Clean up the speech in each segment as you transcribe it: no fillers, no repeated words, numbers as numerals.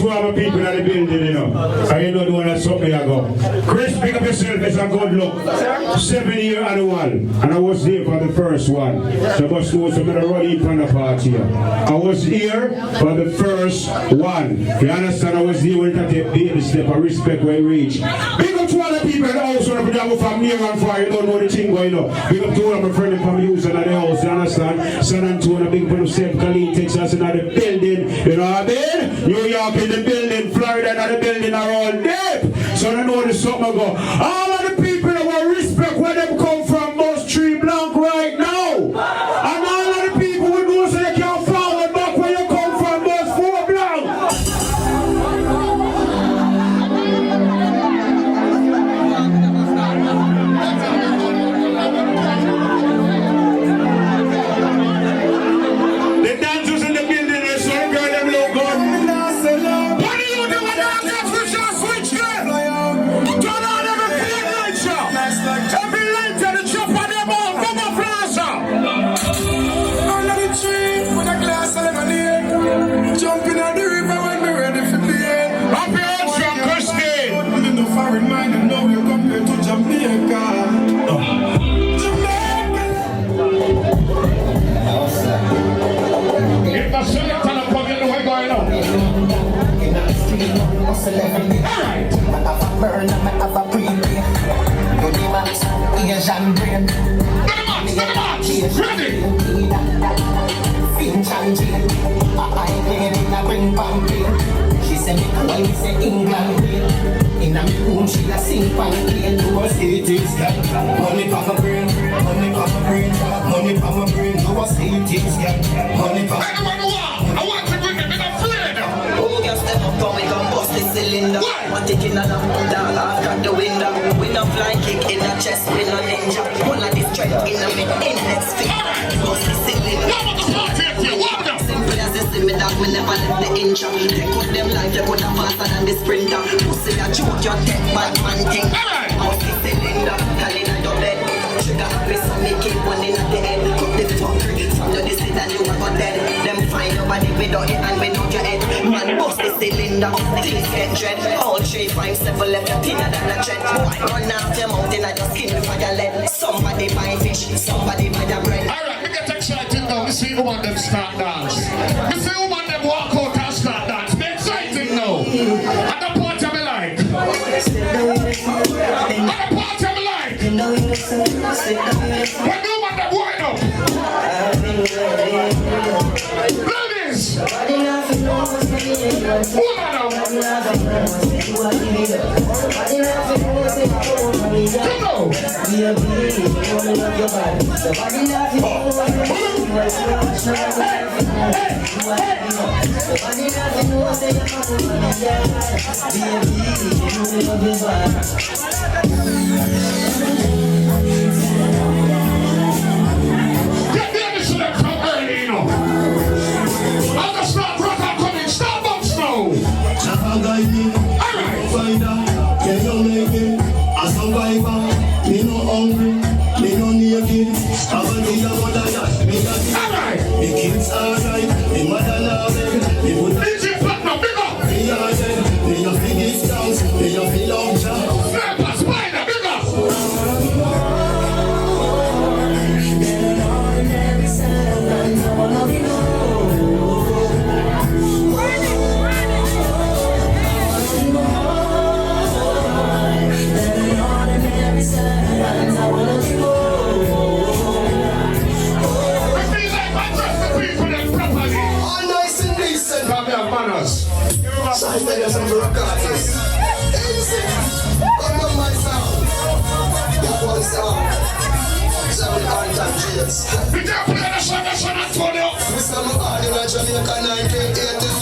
To other people in the building, you know. I know the one that's something I go. Chris, pick up yourself, it's a good look. 7-year annual. And I was there for the first one. So I must know some of the running from the party here. I was here for the first one. You understand? I was there when I take baby step. I respect where I reach. Big up to other people in the house when I go from near and far. You don't know the thing going on. Big up to all of my friends from Houston and the house. You understand? San Antonio, big up to St. Khalid, Texas, and the building. You know what I mean? New York in the building, Florida and the building are all deep. So I know the something I go. All of the people that will respect where them come from, most tree blank right now. And all of the people who know so they can't forward back where you come from, most 4 blank. The dancers in the building are so girl them look good. Jumping on the river when we're ready for the end. Happy hands from Christine. I'm in the foreign mind and now you're compared to Jamaica. If the selector not come, you know what's going on. Alright. Ready? She said me when we say England in a room she a sing pan clean to us it is money for my brain, money for my brain, money for my brain to us it is money for my brain. I want to bring them in a flare. Oh, girl, step up and we gon' bust the cylinder. Want it in a lamp, dog, I've got the window. We no fly kick in the chest, we no ninja. One of the strength in the mid-index finger. Bust the cylinder. Simple as you see me, dog, me never let the inch up. They cut them life, you could have faster than the sprinter. Pussy that joke, your tech bad man thing. Bust the cylinder, tell it at your bed. Trigger happy, so me keep one in at the head. Cut the fuckery, from your distance and you are dead. Them find your body without it and without your head. Man, bust the cylinder, things get dread. All 3, 5, 7 left, thinner than a tread. Boy, run off your mountain and your skin before your lead. Somebody buy fish, somebody buy your bread. Alright, we get excited now. We see who want them start dance. We see who want them walk out and start dance. Be exciting now. And the part of me like. And the part of me like. When you want them wind up. Ladies. Woman up. Come on. Get the other shit come early, you know. I'll just start rock and come in. Starbucks now. Alright. A survivor, me no hungry, me no naked. Have a day of what I got, me got it. Alright. Me kids are right, me mother now beg. Me put DJ Platinum, big up. me are dead, me a big distance, me a big long job. Sniper, Spider, big up. So I tell you some rock artists. Easy. Come on my sound. That one sound. Sound art and cheers. We can't play the song of San Antonio. Mr. Mahadi in Jamaica 1980s.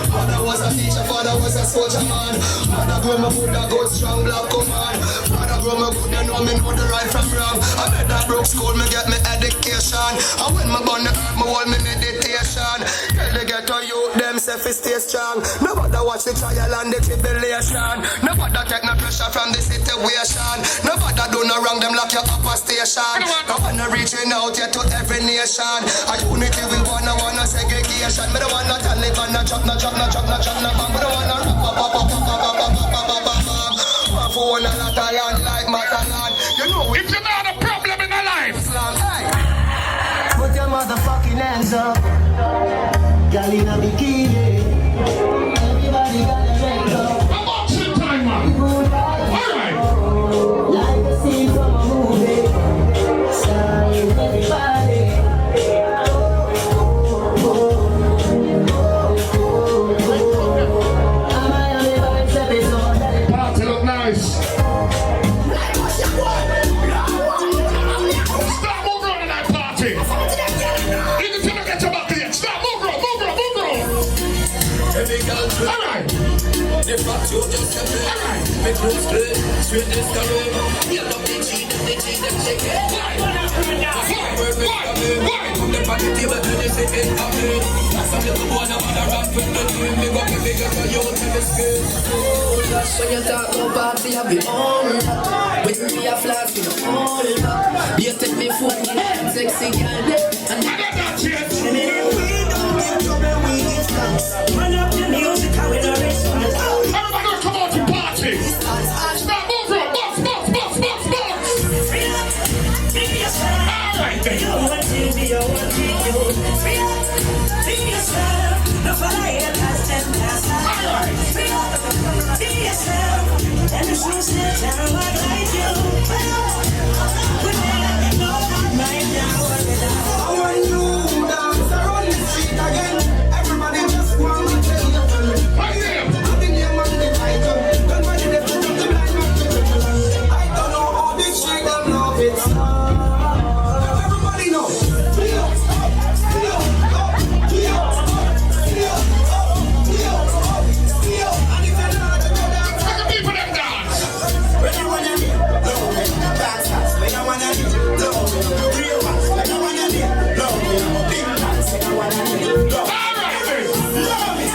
Father was a teacher, father was a soldier man. Father grew my food, that good strong black command. Father grew my good, you know me know the right from wrong. I met that broke school, me get me education. And when me born the earth, me hold me meditation. Tell the ghetto youth, them self is stay strong. Nobody watch the trial and the tribulation. Nobody take no pressure from the situation. Nobody do no wrong, them lock you up a station. Nobody reaching out yet to every nation. A unity we wanna segregation. Me the one not live and no chop. and a bomb. Don't wanna rap, pa, pa, pa, pa, pa, pa, pa, pa, pa, pa, pa. My phone and a Thailand like Matalan. You know If you got a problem in your life, Islam, hey. Put your motherfucking hands up. Girl in a bikini. Everybody got a leg up. I'm watching time, man. Alright. Like a scene from a movie. Starring everybody. Am I on the vibes episode? Party look nice. Stop moving on in that party. Even if you don't get your back yet, stop moving on, moving on, moving on. Every girl try. Alright. The fact you just step in. Alright. Make no straight, straight this coming. You love the cheat, them check it. Put them on the table and they say it coming. Some little boy now wanna rap with the team. Big up the bigger for you to the skin. Oh, that's when you talk about party, I be on that. With me a flash, you know all that. You take me food, you know, sexy girl. And I got that shit. Run up the music, how we don't respond. Everybody come out to party. Stop moving on. Box, box, box, box, box. Free up, be yourself. Alright then. You want to be your one to you. Free up, be yourself. No fire past 10 past. Alright. Free up, be yourself. And the shoes sit down like you. We're never know right now. When you dance around the street again, everybody just want to tell you. Right there. I think you're on the title. Don't worry, they put up the blind man to the plan. I don't know how this shit them love it. Everybody know. Free up, free up, free up, free up, free up, free up. And if you're not to go down, Let the people them dance. when you wanna be, love me. Dance, dance. When you wanna be, love me. Real ones. When you wanna be, love me. Big dance. When you wanna be, love me. Alright then. Love it,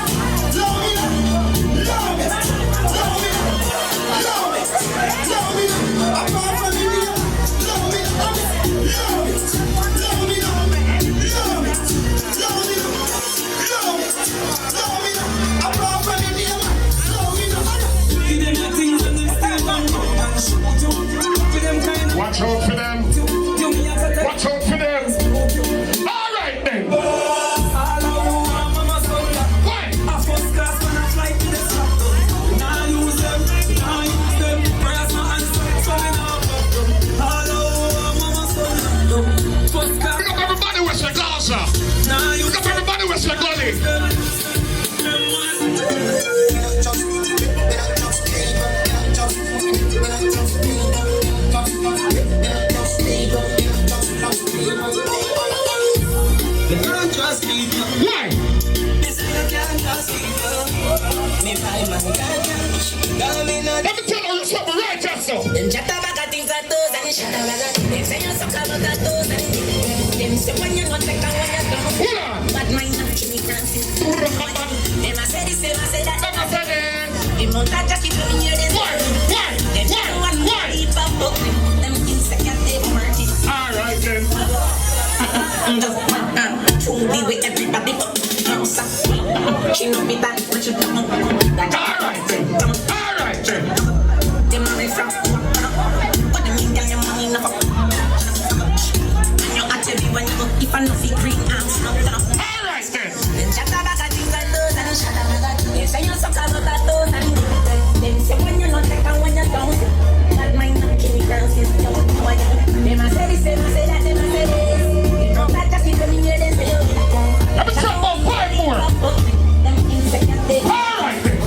love it, love it, love it, love it, love it. Apart from the real, love it, love it, love it, love it, love it, love it, love it, love it. Apart from the real, love it. Give them the things and them still don't know and shoot you. Give them kind of Watch out for them. you me a tell Watch out for them. Alright then. all I want, mama son. Why? A first class when I fly to the top. Now use them, prayers no answer, so me now fuck them. All I want, mama son. First class, Pick up everybody with your Gaza. now use Pick up everybody with your gully. them. Why? Let me tell you something right just now. Them chat about things that does and shut up. Them say you suck about that does and them say when you not take and when you don't. Hold on. But mine not Jimmy Francis. Them a say this, them a say that. Let me tell you. Them out that jacket when you hear this. Why? Why? Them say one more Why? leap up up. Them insecure they market. Alright then. To be with everybody. No sir. She know me that what you do. Alright then. Alright then. Them money from but them in your money enough. And you at every when you go if I know fi green arms no. Alright then. Them chat about things like those and shut up. They say you suck about that those and them say when you not take and when you don't. That mine not kill me girls is your boy. Them a say this, them a say that, them a say this. You know that just keep coming here, them say you. Let me talk about 5 more. Them insecure they. Alright then.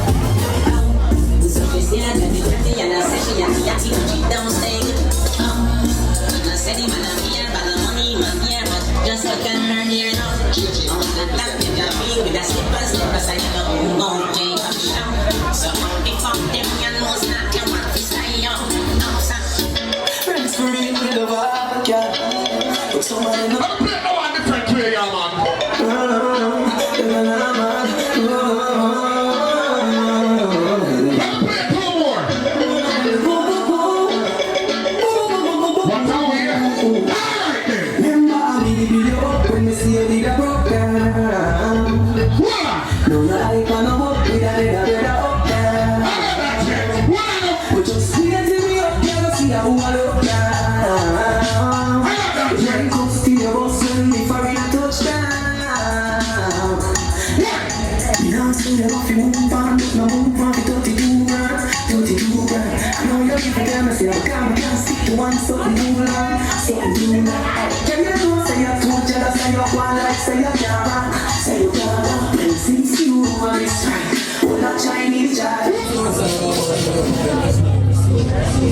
No woman be dirty do work, dirty do work. I know you're giving them a say, I can't stick to one something new long, something new long. Can you know say you're too jealous and you're one like say you can't rock, say you can't rock. And since you are this right, we're not Chinese child. I don't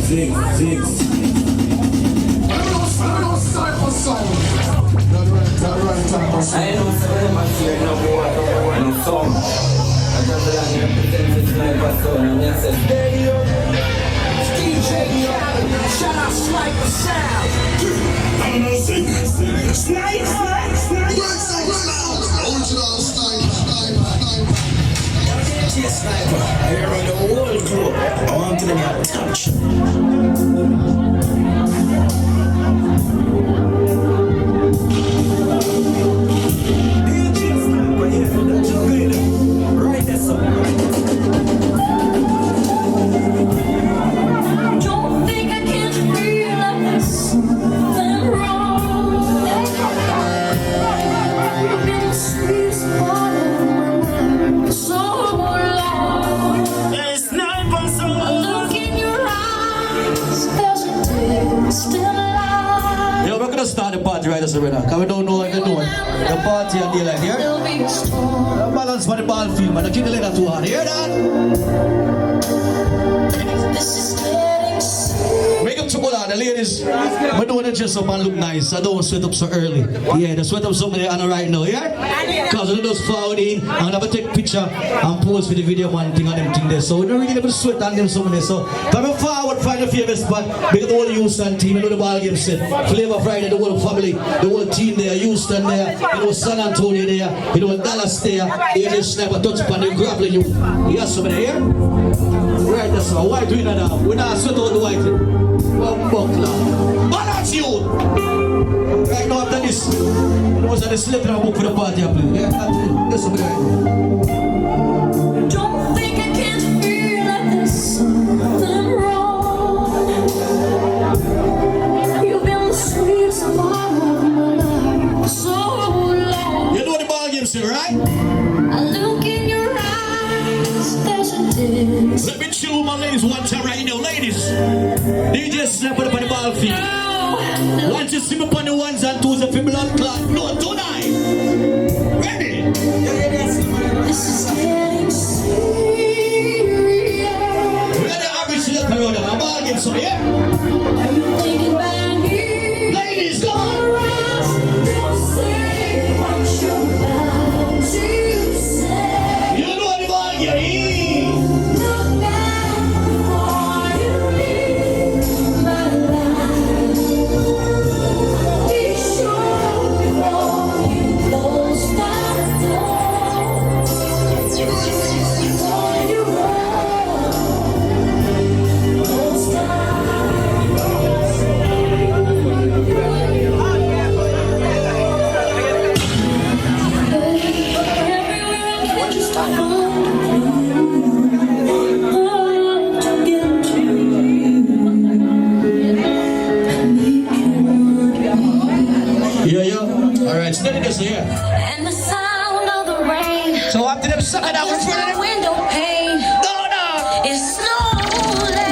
say my fear no more, no song. I just like represent this sniper son, and I said, hey yo, DJ yo, shout out Sniper Sound. Original Sniper. Sniper, I run the whole crew. I want to get touch. Right there, Don't think I can't realize something wrong. You've been the sweetest part of my life for so long. I look in your eyes, there's a tear still alive. Yo, we're gonna start the party right this right now, because we don't know what we're doing. The party and daylight here. There'll be a storm. The balance for the ball field, man. Keep the letter too hard. Hear that? This is getting serious. Make up chocolate, the ladies. We don't want to dress up and look nice. I don't want to sweat up so early. Yeah, the sweat up somebody on right now, yeah? Because we just found in and never take picture and pose for the video one thing and them thing there. So we don't really have to sweat on them somebody. So come forward, find your favorite spot. Because the whole Houston team, you know the ball game set. Flavor Friday, the whole family, the whole team there, Houston there, you know San Antonio there, you know Dallas there, AJ Sniper touch upon the grappling you. Yes, somebody here? Right, that's all. White we not now. We're not sweat out the white. One buckler. Balance you! Right now after this, it was at the slip and book for the party up there. Yeah, that's somebody right. Don't think I can't feel like there's something wrong. You've been the sweetest part of my life for so long. You know the ball game, sir, right? I look in your eyes, there's a distance. Let me chill with my ladies one time right now. Ladies, DJ Snap up on the ball field. Once you see me upon the ones and twos of your blood clot, no, tonight. Ready? This is getting serious. We're the average look around and a ball game, so yeah. Are you thinking about me? Ladies, go on. Don't say what you're about to say. You know the ball game. Look back before you leave my life. Be sure before you close that door. Before you run, don't stop. Yeah, yeah. All right, steady this here. And the sound of the rain So after them sucker that was against running my them. window pane. No. It's slowly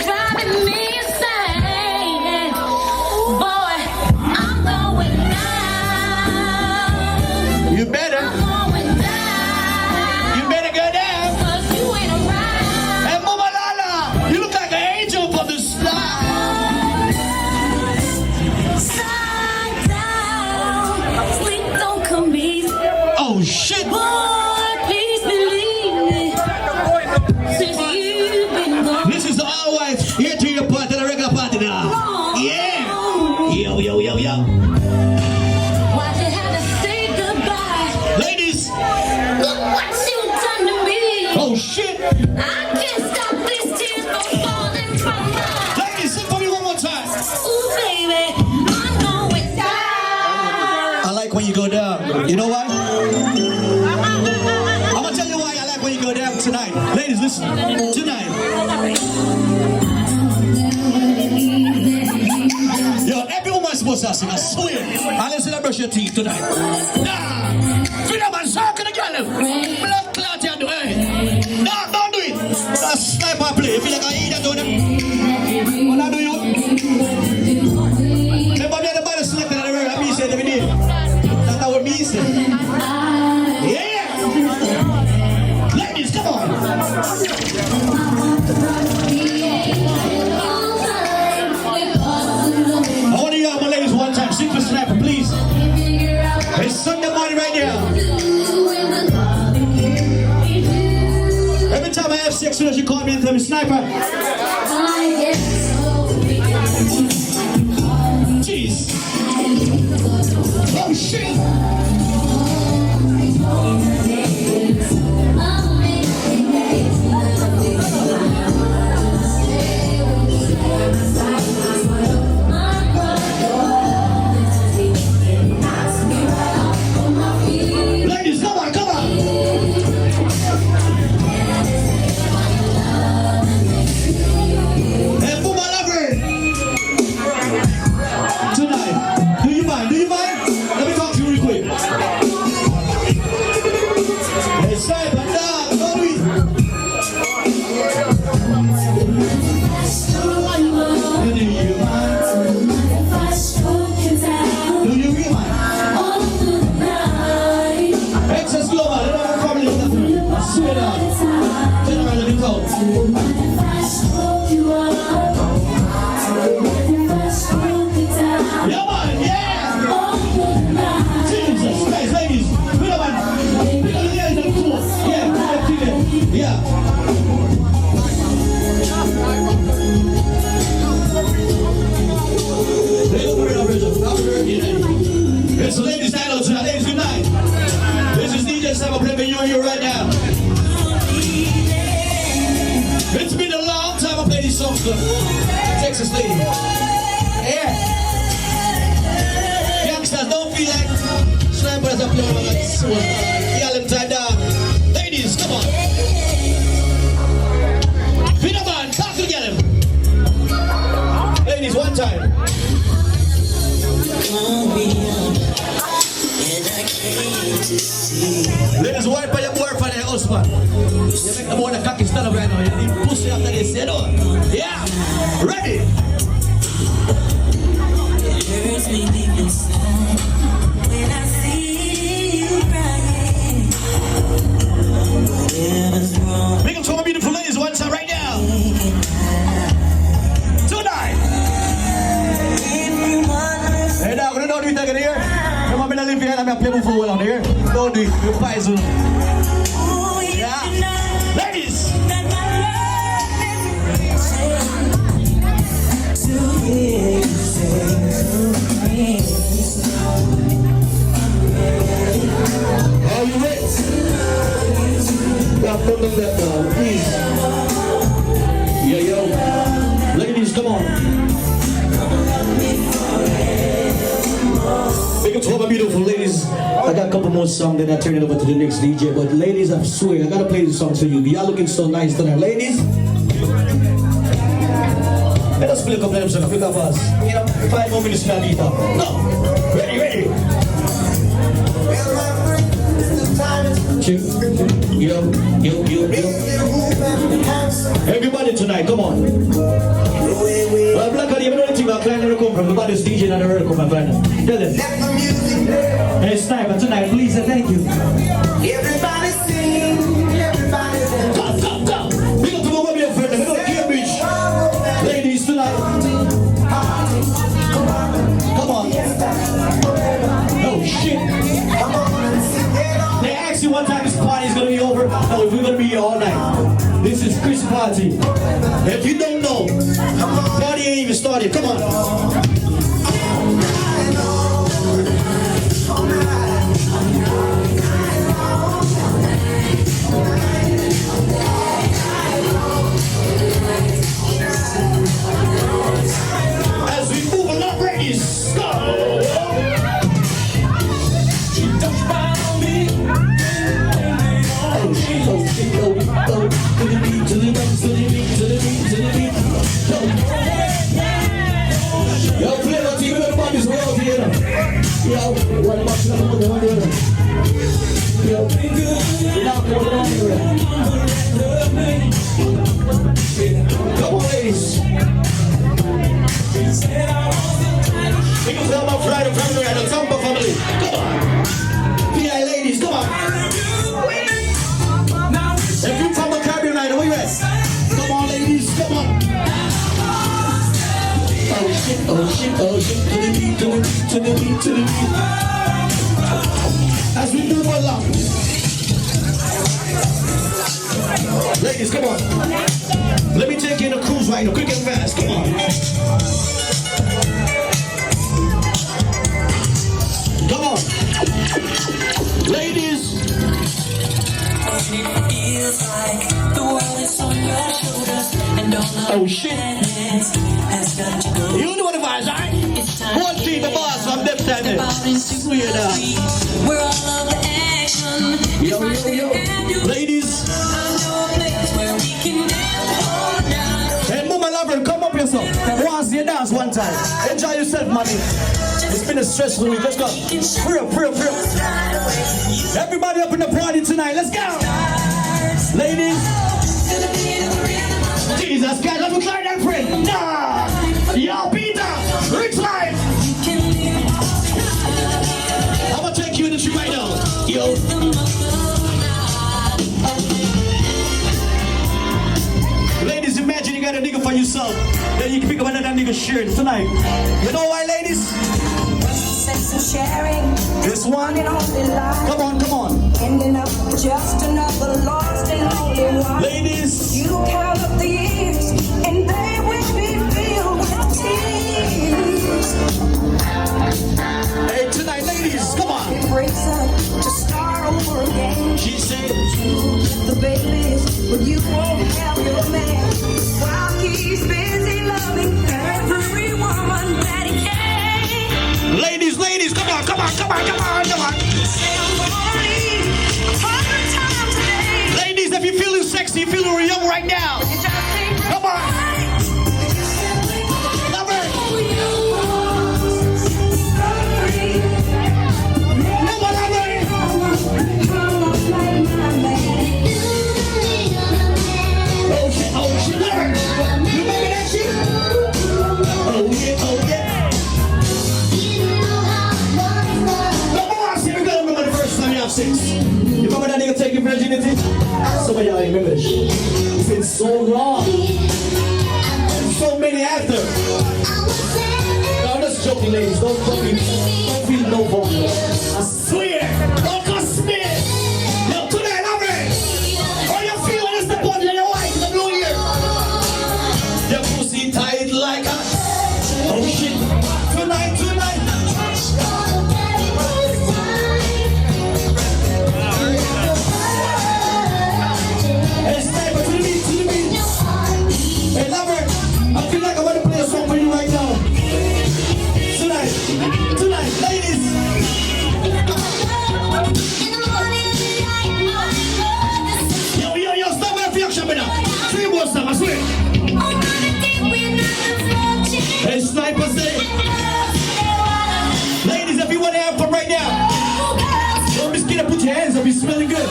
driving me insane. Boy, I'm going down. You better. I'm going down. You better go down. 'Cause you ain't around. Hey, Mama Lala, you look like an angel from the sky. Side down. Sleep don't come easy. Oh, shit. Boy, please believe me. Since you've been gone. This is the all-white. Here to your party, the regular party now. Yeah. Yo, yo, yo, yo. Why'd you have to say goodbye? Ladies. Look what you done to me. Oh, shit. I can't stop these tears from falling from my eyes. Ladies, sing for me one more time. Ooh, baby, I'm going down. I like when you go down. You know why? I'm gonna tell you why I like when you go down tonight. Ladies, listen. Tonight. Yo, every woman's supposed to sing, I swear. Unless you brush your teeth tonight. Nah. Freedom and soccer together. Blood clot you do, eh? I want to hear my ladies one time. Sing for Sniper, please. It's Sunday morning right now. Every time I have sex with her, she call me and tell me, Sniper. Jeez. Oh, shit. Ladies, come on, come on. Hey, for my lover. Tonight, do you mind? Do you mind? Let me talk to you real quick. Hey, Simon, dog, don't we? Do you mind? Do you really mind? Excess global, they don't have a family with nothing. I swear down. General, let me talk. Yeah, man, yeah! Jesus Christ, ladies, we don't mind. We don't hear the floor. Yeah, we don't feel it. Yeah. It's ladies' night out tonight. Ladies, good night. This is DJ Sam playing for you here right now. It's been a long time I play these songs for Texas lady. Yeah. Youngsters, don't feel like snipers are playing like this one. Y'all them tied down. Ladies, come on. Peter man, talk to get him. Ladies, one time. Ladies, wipe by your boyfriend and your husband. You make them want to cocky stand up right now. You need pussy after they say no. Yeah, ready? It hurts me deep inside when I see you crying. Whatever's wrong. Make them to my beautiful ladies one time right now. Tonight. Hey, now, don't do it again here. Come on, I'm going to leave you and I'm going to play before we're on here. Don't do it. You're poison. Yeah. Ladies. Are you ready? Now, put them that down, please. Yeah, yo. Ladies, come on. Make it to all my beautiful ladies. I got a couple more songs, then I turn it over to the next DJ. But ladies, I swear, I gotta play this song for you. Y'all looking so nice tonight. Ladies, let us play a couple of songs. Pick up us. You know, 5 more minutes to leave. No. Ready, ready. Chill. Yo. Everybody tonight, come on. Well, Black Cody, you know anything about Kleiner come from? The baddest DJ in the world come from Kleiner. Tell them. Hey, Sniper, tonight, please and thank you. Everybody sing, everybody dance. Come. We got to go with your friend. We got Cambridge. Ladies, tonight. Come on. Oh, shit. They asked you what time this party is going to be over. No, we're going to be here all night. This is Chris Party. If you don't know, party ain't even started. Come on. As we move along, ladies, go! Yo, to the beat, to the beat. As we move along. Ladies, come on. Let me take you in a cruise right now, quick and fast, come on. Come on. Ladies. It feels like the world is on your shoulders and all of Oh shit. has got to go. You know what the vibes, alright? One team, the boss from them time. Swear that. We're all of the action. Yo, yo, yo. Ladies. I know a place where we can dance all night. Hey, Mama Lover, come up yourself. Once you dance one time. Enjoy yourself, money. It's been a stressful week. Let's go. Free up. Everybody up in the party tonight. Let's go. Ladies. Jesus, guys, let's recline that friend. Nah. Yo, Peter. Recline. I'm gonna take you in the tree right now. Yo. Ladies, imagine you got a nigga for yourself. Then you can pick up another nigga's shirt tonight. You know why, ladies? Sex and sharing. This one. And only life. Come on. Ending up just another lost and lonely one. Ladies. You count up the years and they will be filled with tears. Hey, tonight, ladies, come on. It breaks up to start over again. She said, The babies, but you won't have your man. While he's busy loving every woman that he can. ladies, come on. Say I'm gonna leave 100 times a day. Ladies, if you're feeling sexy, you're feeling young right now. You just can't Come on. Love her. Love her. Oh shit, love her. You remember that shit? Oh yeah. Come on, see, we gotta remember the first time you have sex. You remember that nigga take your virginity? Some of y'all remember this shit. It's been so long. So many after. No, I'm just joking, ladies. Don't feel no vulnerable. I swear. Don't cuss me. Yo, tonight, love it. All you feeling is the body of your wife in the blue year. Your pussy tight like a... Oh shit. Tonight. Hey, sniper, to the beat. Hey, lover, I feel like I want to play a song for you right now. Tonight, ladies. Yo, stop my reaction, man. 3 more stuff, I swear. Hey, sniper, say. Ladies, if you want to have fun right now, don't be scared to put your hands up. You're smelling good.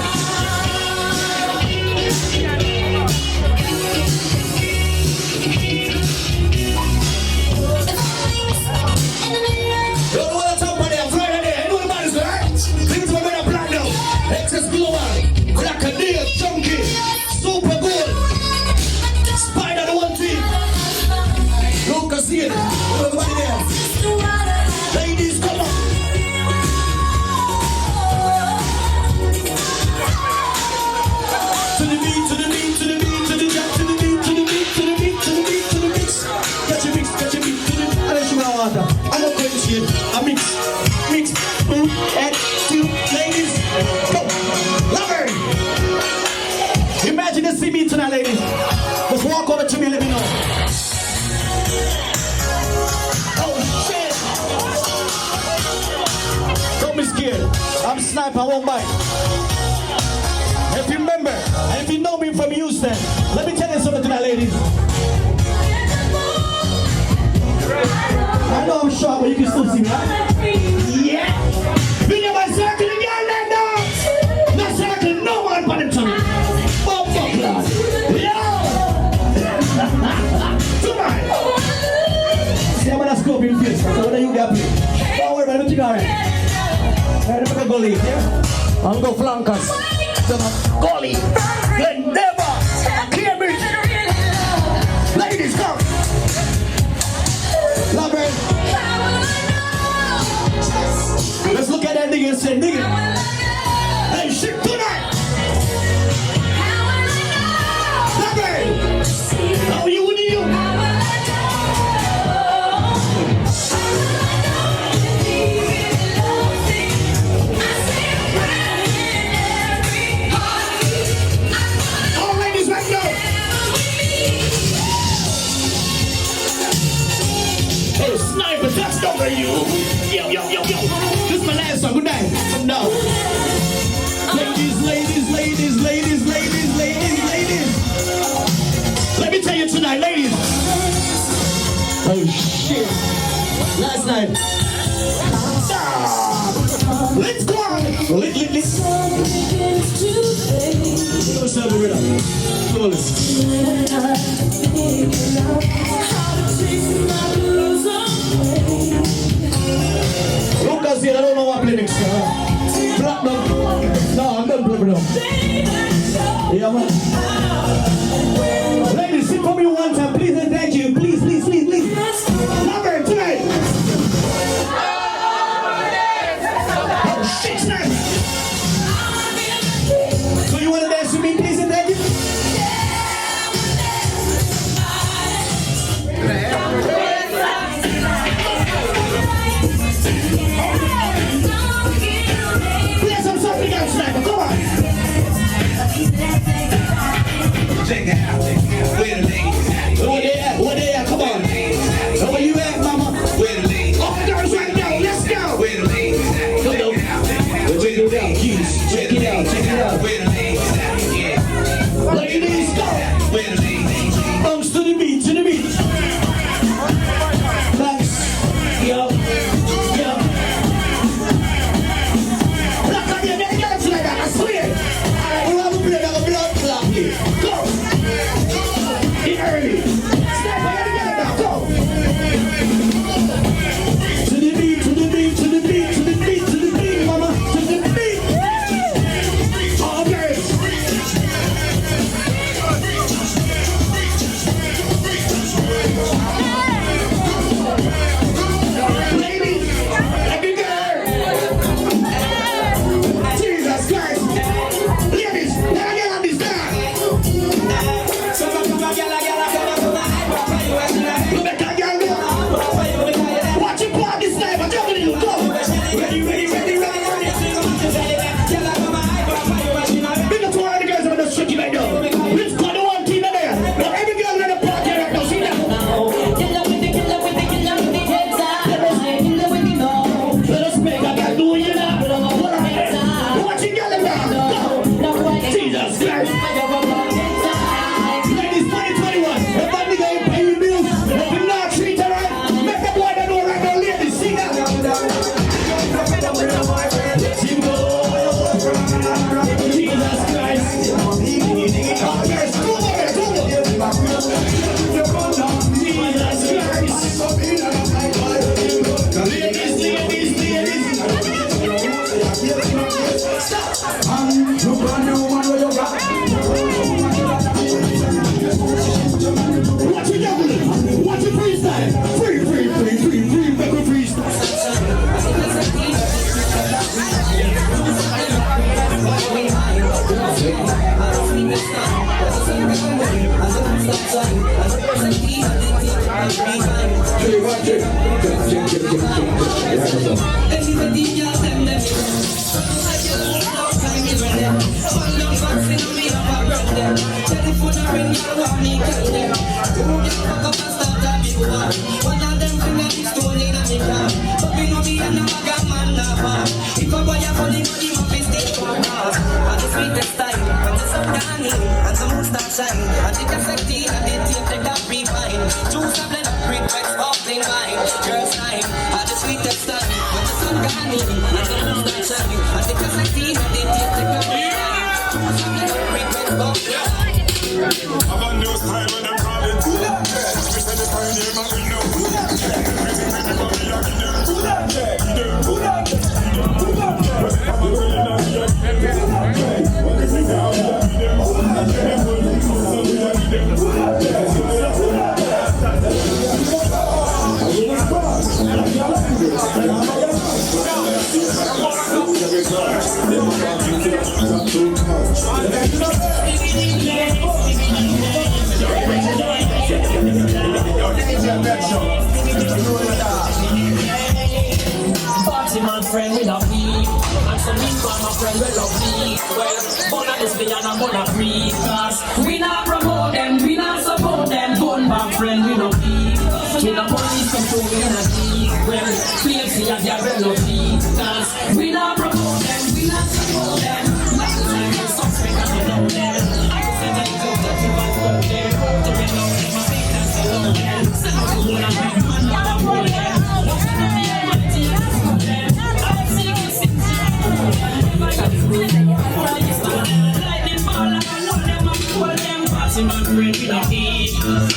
Excess Global, Crocodile, Junkie, Super Gold, Spider the one team, Lucas here, everybody there. Ladies, come on. To the beat, to the beat, to the beat, to the jump, to the beat, to the beat, to the beat, to the beat, to the mix. Catch your mix, to the beat. I let you know water. I'm not going to shit. I mix, boom, and 2, ladies. Go! Lover! Imagine to see me tonight, ladies. Just walk over to me and let me know. Oh, shit! Don't be scared. I'm sniper, I won't bite. If you remember, and if you know me from Houston, let me tell you something tonight, ladies. I know I'm short, but you can still see me, right? Yeah! Video by circle again, let go! No circle, no one but the tongue. Bump, lad. Yo! Tonight! See, I'm gonna scope in face, so what are you got play? Don't worry about it, you got it. I'm gonna go lead, yeah? I'm gonna go flankers. Goalie! Never! Clear me! Ladies, come! Love it! tonight, ladies. Oh shit. Last night. Let's go on. Lit. What's up, Rita? Come on, listen. Lucas here, I don't know what play next. Platinum. No, I'm done playing now. Yeah, man. Ladies, sing for me one time, please and thank you. Please. Number tonight. Oh, shit, snap. So you want to dance with me, please and thank you? Play some something else, sniper. Come on. Check it out. Where the ladies at? Where they at? Come on. So where you at, mama? Where the ladies Oh, girls right now. Let's go. Where the ladies at? Check it out. Check it out, keys. Check it out. Where the ladies at? Yeah. Ladies, go. Where the ladies at? Bounce to the beat. Thanks. Yo. Look at you, make it dance like that, I swear. Alright, we'll have a blood clap here. Go. In early. Step by the girl now, go. To the beat, mama. To the beat. All girls. Ladies, every girl. Jesus Christ. Ladies, let me get on this dance. Look at that girl there. Watch it pop this time. I'm telling you, go. Ready. Big up to all the girls on the street right now. Let's call the one team in there. Now every girl in the party right now. See that? Let us make a girl do it now. Watch it, girl, now. Go. Jesus Christ. Ladies, 2021. If that nigga ain't paying bills, if you not treat her right, make the boy that know right now. Ladies, sing that. Let him go. Jesus Christ. Oh, girls, come over here. Jesus Christ. Ladies. Stop. Watch it juggling. Watch it freestyle. Free. Make it freestyle. I've on those time when I'm calling. We said the pioneer man, we know. Party man friend with a beat, and some people my friend will love me. Well, but I just be and I'm gonna free. Cause we not promote them, we not support them. Gun back friend we no keep. We no police come through we in a deep. Well, please see a girl will love me. Cause we not promote them, we not support them. Last time we suspect and we know them. I said I go to the back of them. To be know them. party, my friend, we not eat.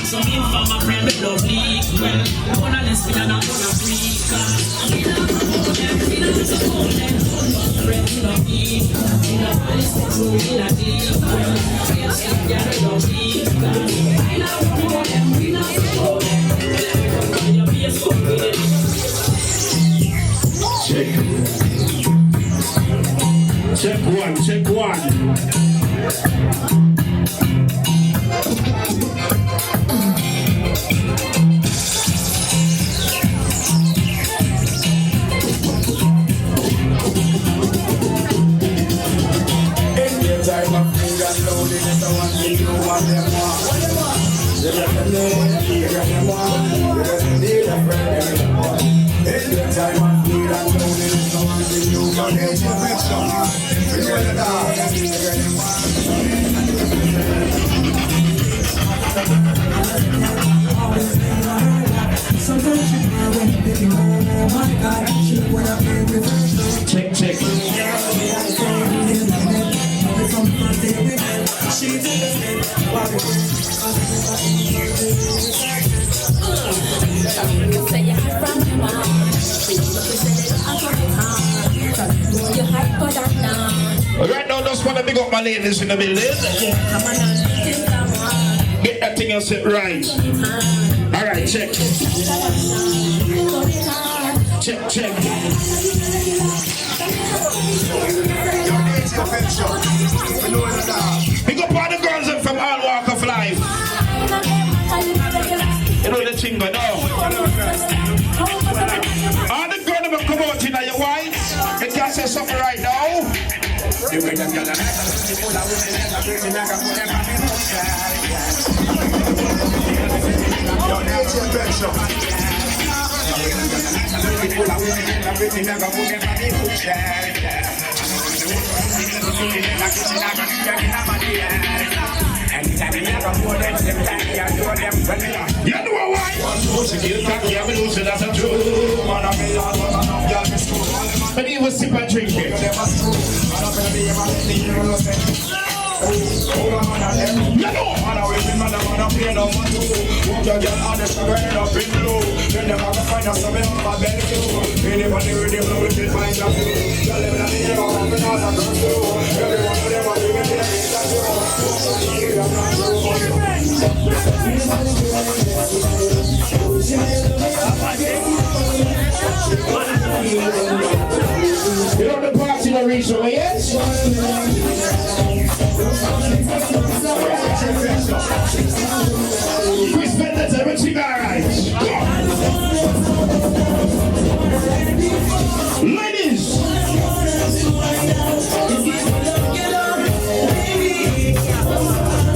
So me and my friend, we love leak. Well, one of this, we are not gonna freak. We not promote them, we not support them. My friend, we not eat. We not listen to, we not deal. Well, we are sick, yeah, we love leak. We not promote them, we not support them. We are be a school with it. Check one, check one. Time of need and loneliness, I want to know what them want. They just need a friend. In the time of need and loneliness, I want to know what Check, check. Right now, just want to big up my ladies in the building. Get that thing and set right. Alright, check. Check, check. Big up all the girls from all walk of life. You know the thing, but no. All the girls that come out in your white, they can say something right now. You know why? But he was sip and drink it. You know. You know the party that reached over, yes? Chris Bennett, everything alright. Ladies!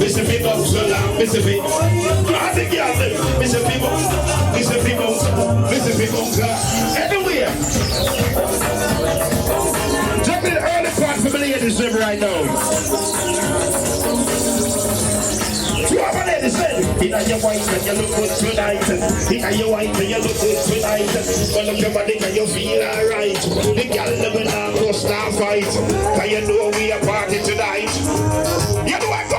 Mr. People, so now, Mr. People. I think y'all live. Mr. People, Mr. People, Mr. People, everywhere. Jump in the early part for the ladies right now. Whoever ladies said, in your white and you look good tonight. In your white and you look good tonight. Well, look your body and you feel alright. The girl never now go star fight. Cause you know we are party tonight. You know what go?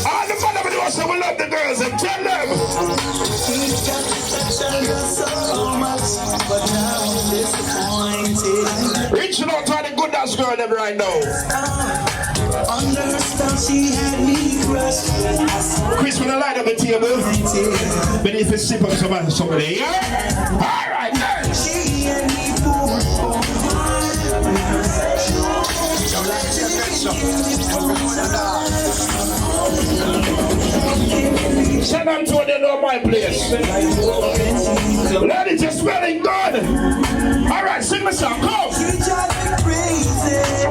All the fun of it was so we love the girls and tell them. Reaching out to the good dance girl them right now. Under her spell, she had me crushed. Chris, when I light up the table, but if it's sip up somebody, yeah? Alright, then. She had me poor. Send them to the know my place. Ladies, you're smelling good. Alright, sing the song, come. She drive me crazy.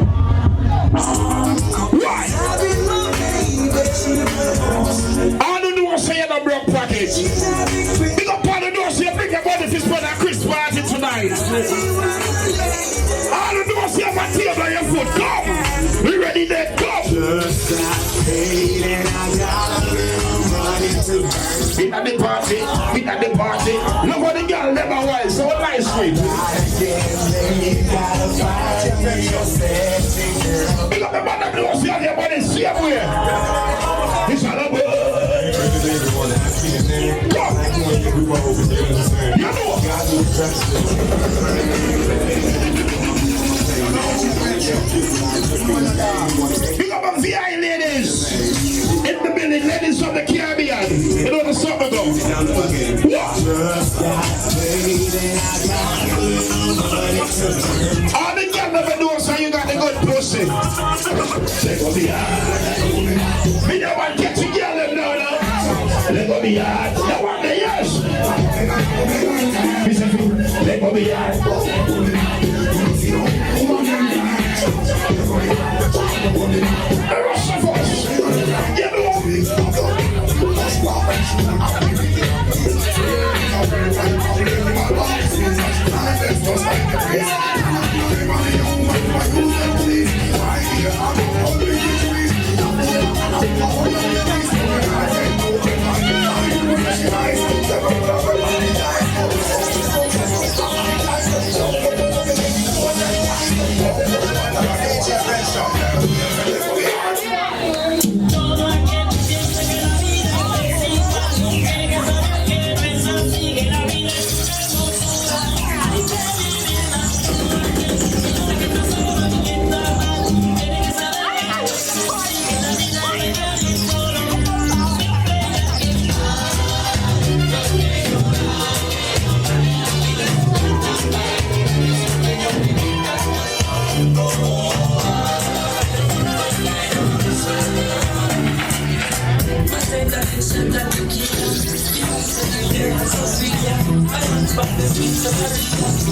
Why? All the doors say you're the broke package. Big up all the doors say you bring your body for spend a Chris party tonight. All the doors say you have a table on your foot. Come. We ready there? Come. Just got paid and I got a little money In at the party, in at the party. Look what the girl never was, so nice sweet. Big up the man that knows you your body same way. It's all about. You know. Big up the VI ladies in the building, ladies from the Caribbean. You know the summer go. What? All the girls never know so you got the good pussy. They go be hard. Me don't want to get you girl them now. They go be hard. They want the yes. They go be hard. The rest of us, you know.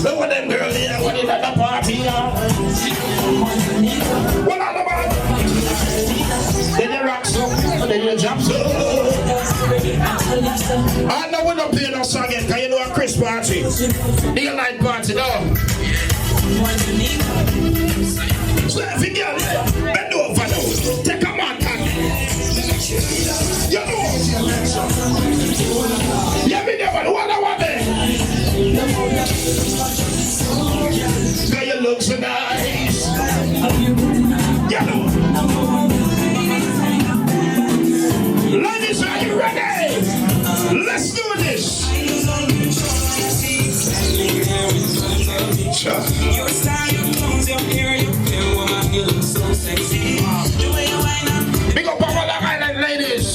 Look at them girls here, what is at the party? What are the man? Then you rock so, then you jump so. I know we're not playing no song yet, because you know a Chris party. The night party, no. So if you get bend over now, take a mark and you know. Yeah, me never what I want there. Girl, you look so nice. You know. Ladies, are you ready? Let's do this. Your style, your clothes, your hair, your woman, you look so sexy. Big up all the island ladies.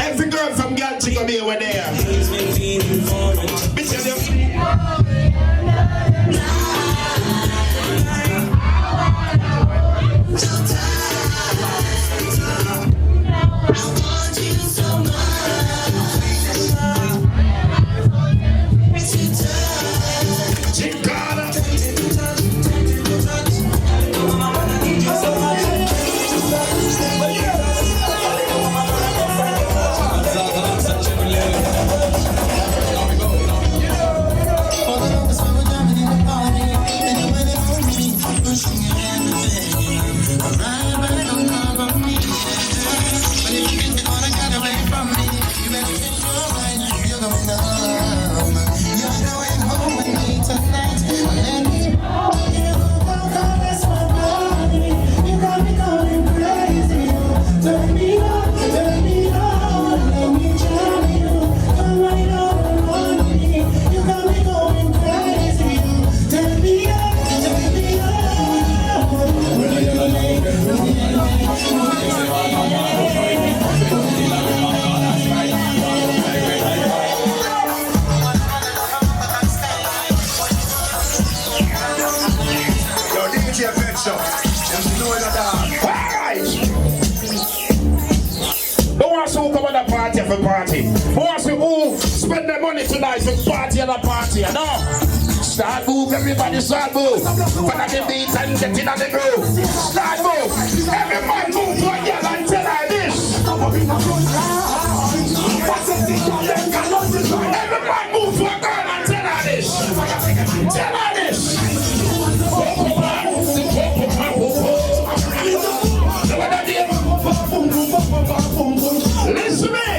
Every girl from Galti come here when they are. Party. Who wants to move? Spend their money tonight for party and a party, you know? Start move, everybody start move. Follow the beat and get in on the groove. Start move. Every man move to a girl and tell her this. Every man move to a girl and tell her this. Tell her this. Listen to me.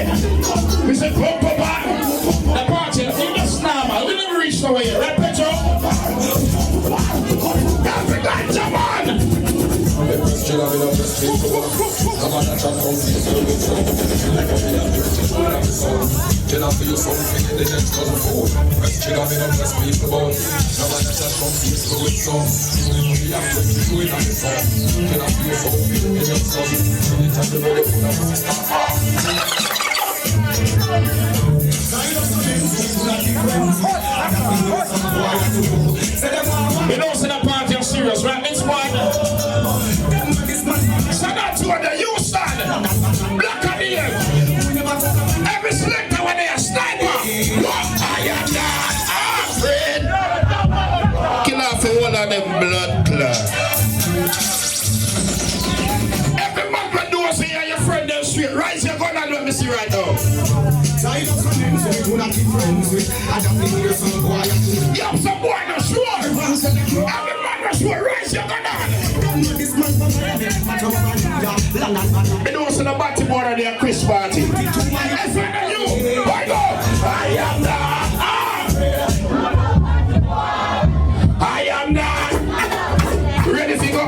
Then I feel something in the next gun phone. Press trigger, me not press people bone. Now I just come peaceful with some. We have to do it on the song. Then I feel something in the next gun. Anytime the ready for that. You know, see the party are serious, right? It's one. So that's what the youth stand. Black and yellow. Every selector when they are sniper. What I am not afraid. Kill off one of them blood clots. Every man can do us here, your friend them straight. Rise your gun and let me see right now. Side of friends we do not be friends with. I don't need hear some boy. Yo, some boy not sure. Every man not sure. Rise your gun on. You know what's in the party more than their Chris party. I find you. Why go? I am not. I am not. Ready to go?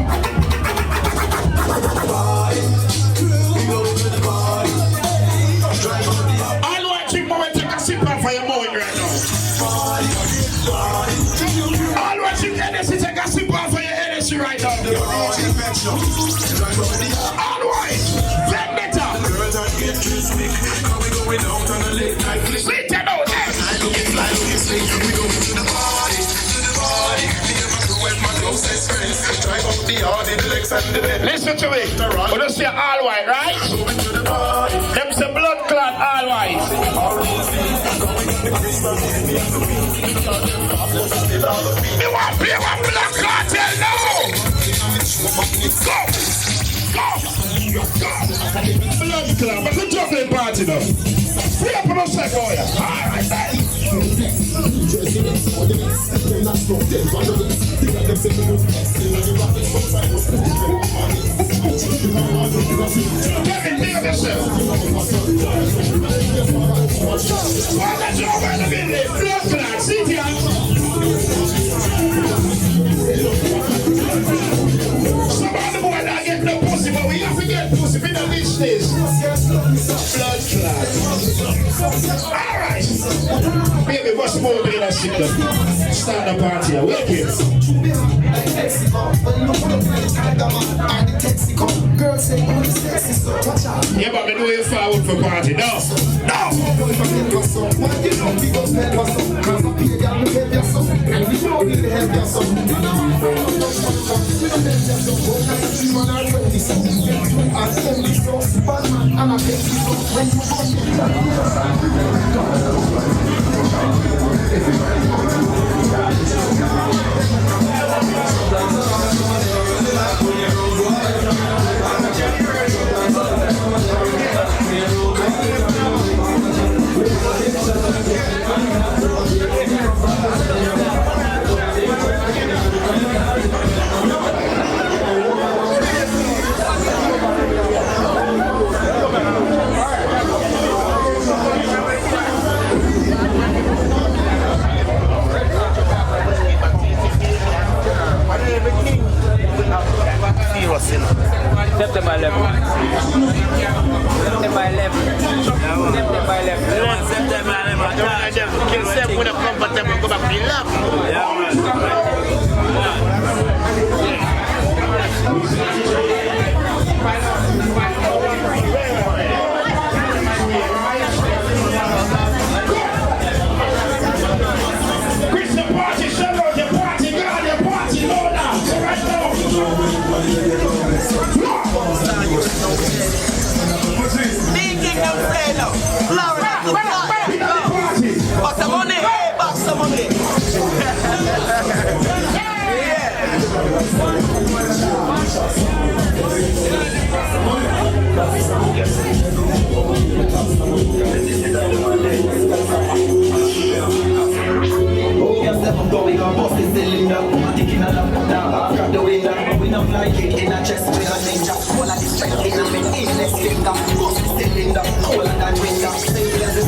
For your moment right now. All watching Hennessy, take a sip off for your Hennessy right now. All right, get better. Sleep them out there. Listen to it. When you say all white, right? Them say blood clot all white. Me want play one blood clot tell now. Go. Blood clot, but the juggling party now. Free up on us like all ya. All right then. Kevin, think of yourself. Why don't you over the building? Blood clot, sit here. Some of the boys don't get no pussy, but we have to get pussy. We don't reach this. Blood clot. Alright. Baby, what's more than a sit down? Start the party. Wake it. Yeah, but we do it forward for party. No. September 11. September 11. September 11. September 11. Kill them with a comfortable go back to love. Christian party, show out your party, God, your party, Lord, now. So right now. Speaking of play now, Florida, back some money, hey, back some money. I'm going on bust the cylinder, taking a lamp down, grab the window, we not like it in a chest with a ninja, all of this strength in a mid, in this finger, bust the cylinder, all of that window, simple as the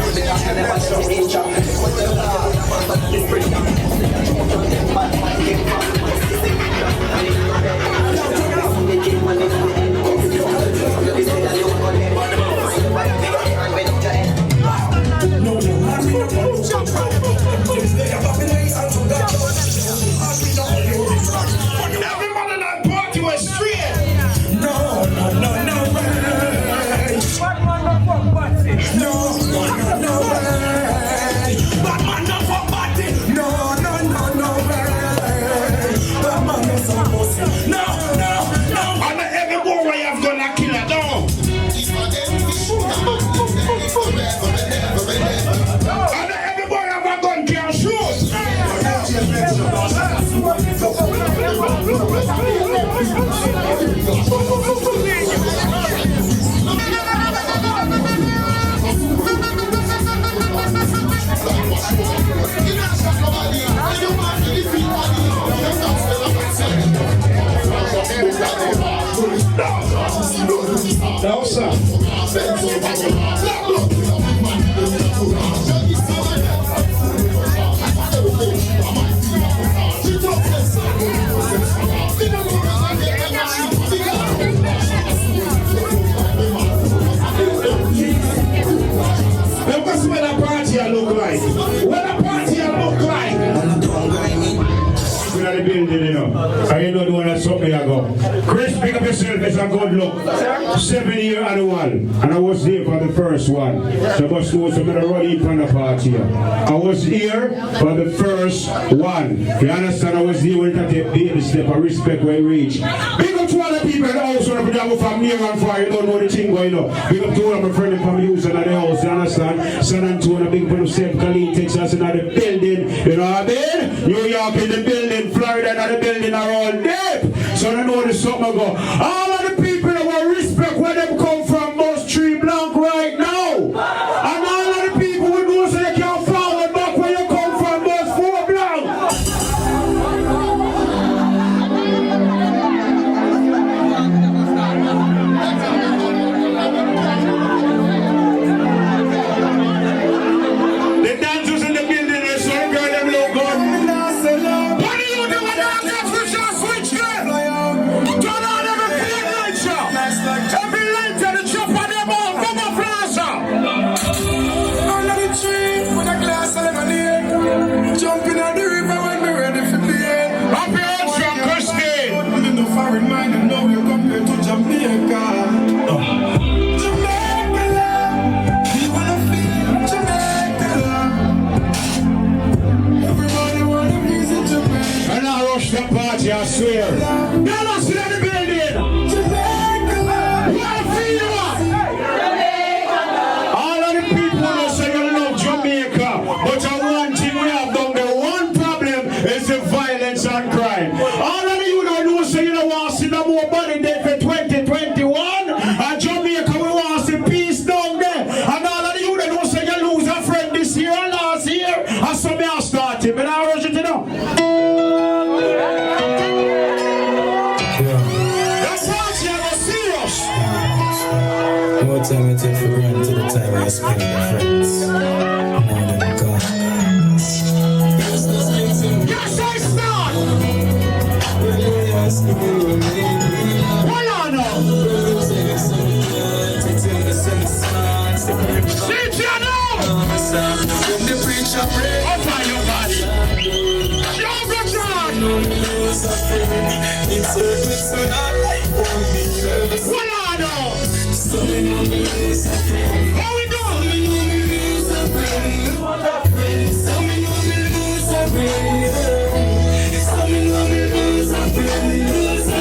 No, sir. Look at what a party look like. What a party look like. In the building, you know. I know the one that's something I go. Chris, pick up yourself, it's a good look. 7 year annual. And I was there for the first one. So must know some of the running on the party here. I was here for the first one. You understand? I was there when I take baby step. I respect where I reach. Big up to all the people in the house when I put from near and far. You don't know the thing going on. Big up to all of my friends from Houston and the house. You understand? San Antonio, big up to St. Khalid, Texas, in the building. You know what I mean? New York in the building. Florida and the building are all dead. So I know this something go. All of the people that will respect where them come from must tree blank right now. And all of the people who know so you can't forward back where you come from must 4 blank. The dancers in the building are so girl them look good. Jumping on the river when we're ready for play. Happy hands from Christine. In the foreign mind, and now we're compared to Jamaica. Jamaica love, we wanna feel Jamaica love. Everybody wanna visit Jamaica. And I rush the party, I swear. Y'all are still in the building. Jamaica love. What feel all of the people that say you love Jamaica, but one thing we have done, the one problem is the violence and crime. All of you don't know, say you don't want to see no more body dead for 2021. And Jamaica, we want to see peace down there. And all of you don't know, say you lose a friend this year and last year. And so me I started, but I rush it to know. That's why she was serious. More time I take for granted the time I spend with friends. More than God. Yes, I start. Hold on now. Sit you now. The preacher pray. Open your body. You're God. Hold on now. How we go?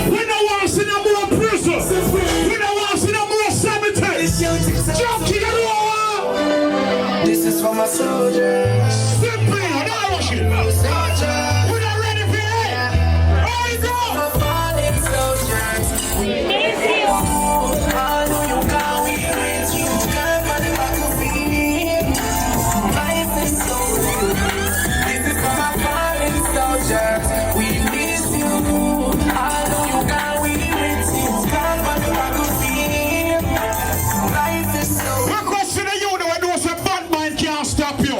We don't want to see no more prison. We don't want to see no more cemetery. Junkie, you know. This is for my soldiers. Simply, I don't rush it. We're not ready for it. How we go? My fallen soldiers. We miss you. I know you can't win with you. Can't find the battlefield. Life is so real. This is for my fallen soldiers. We miss you. I know you can't win with you. Can't find the battlefield. Life is so real. My question to you, though, I know some bad mind can't stop you.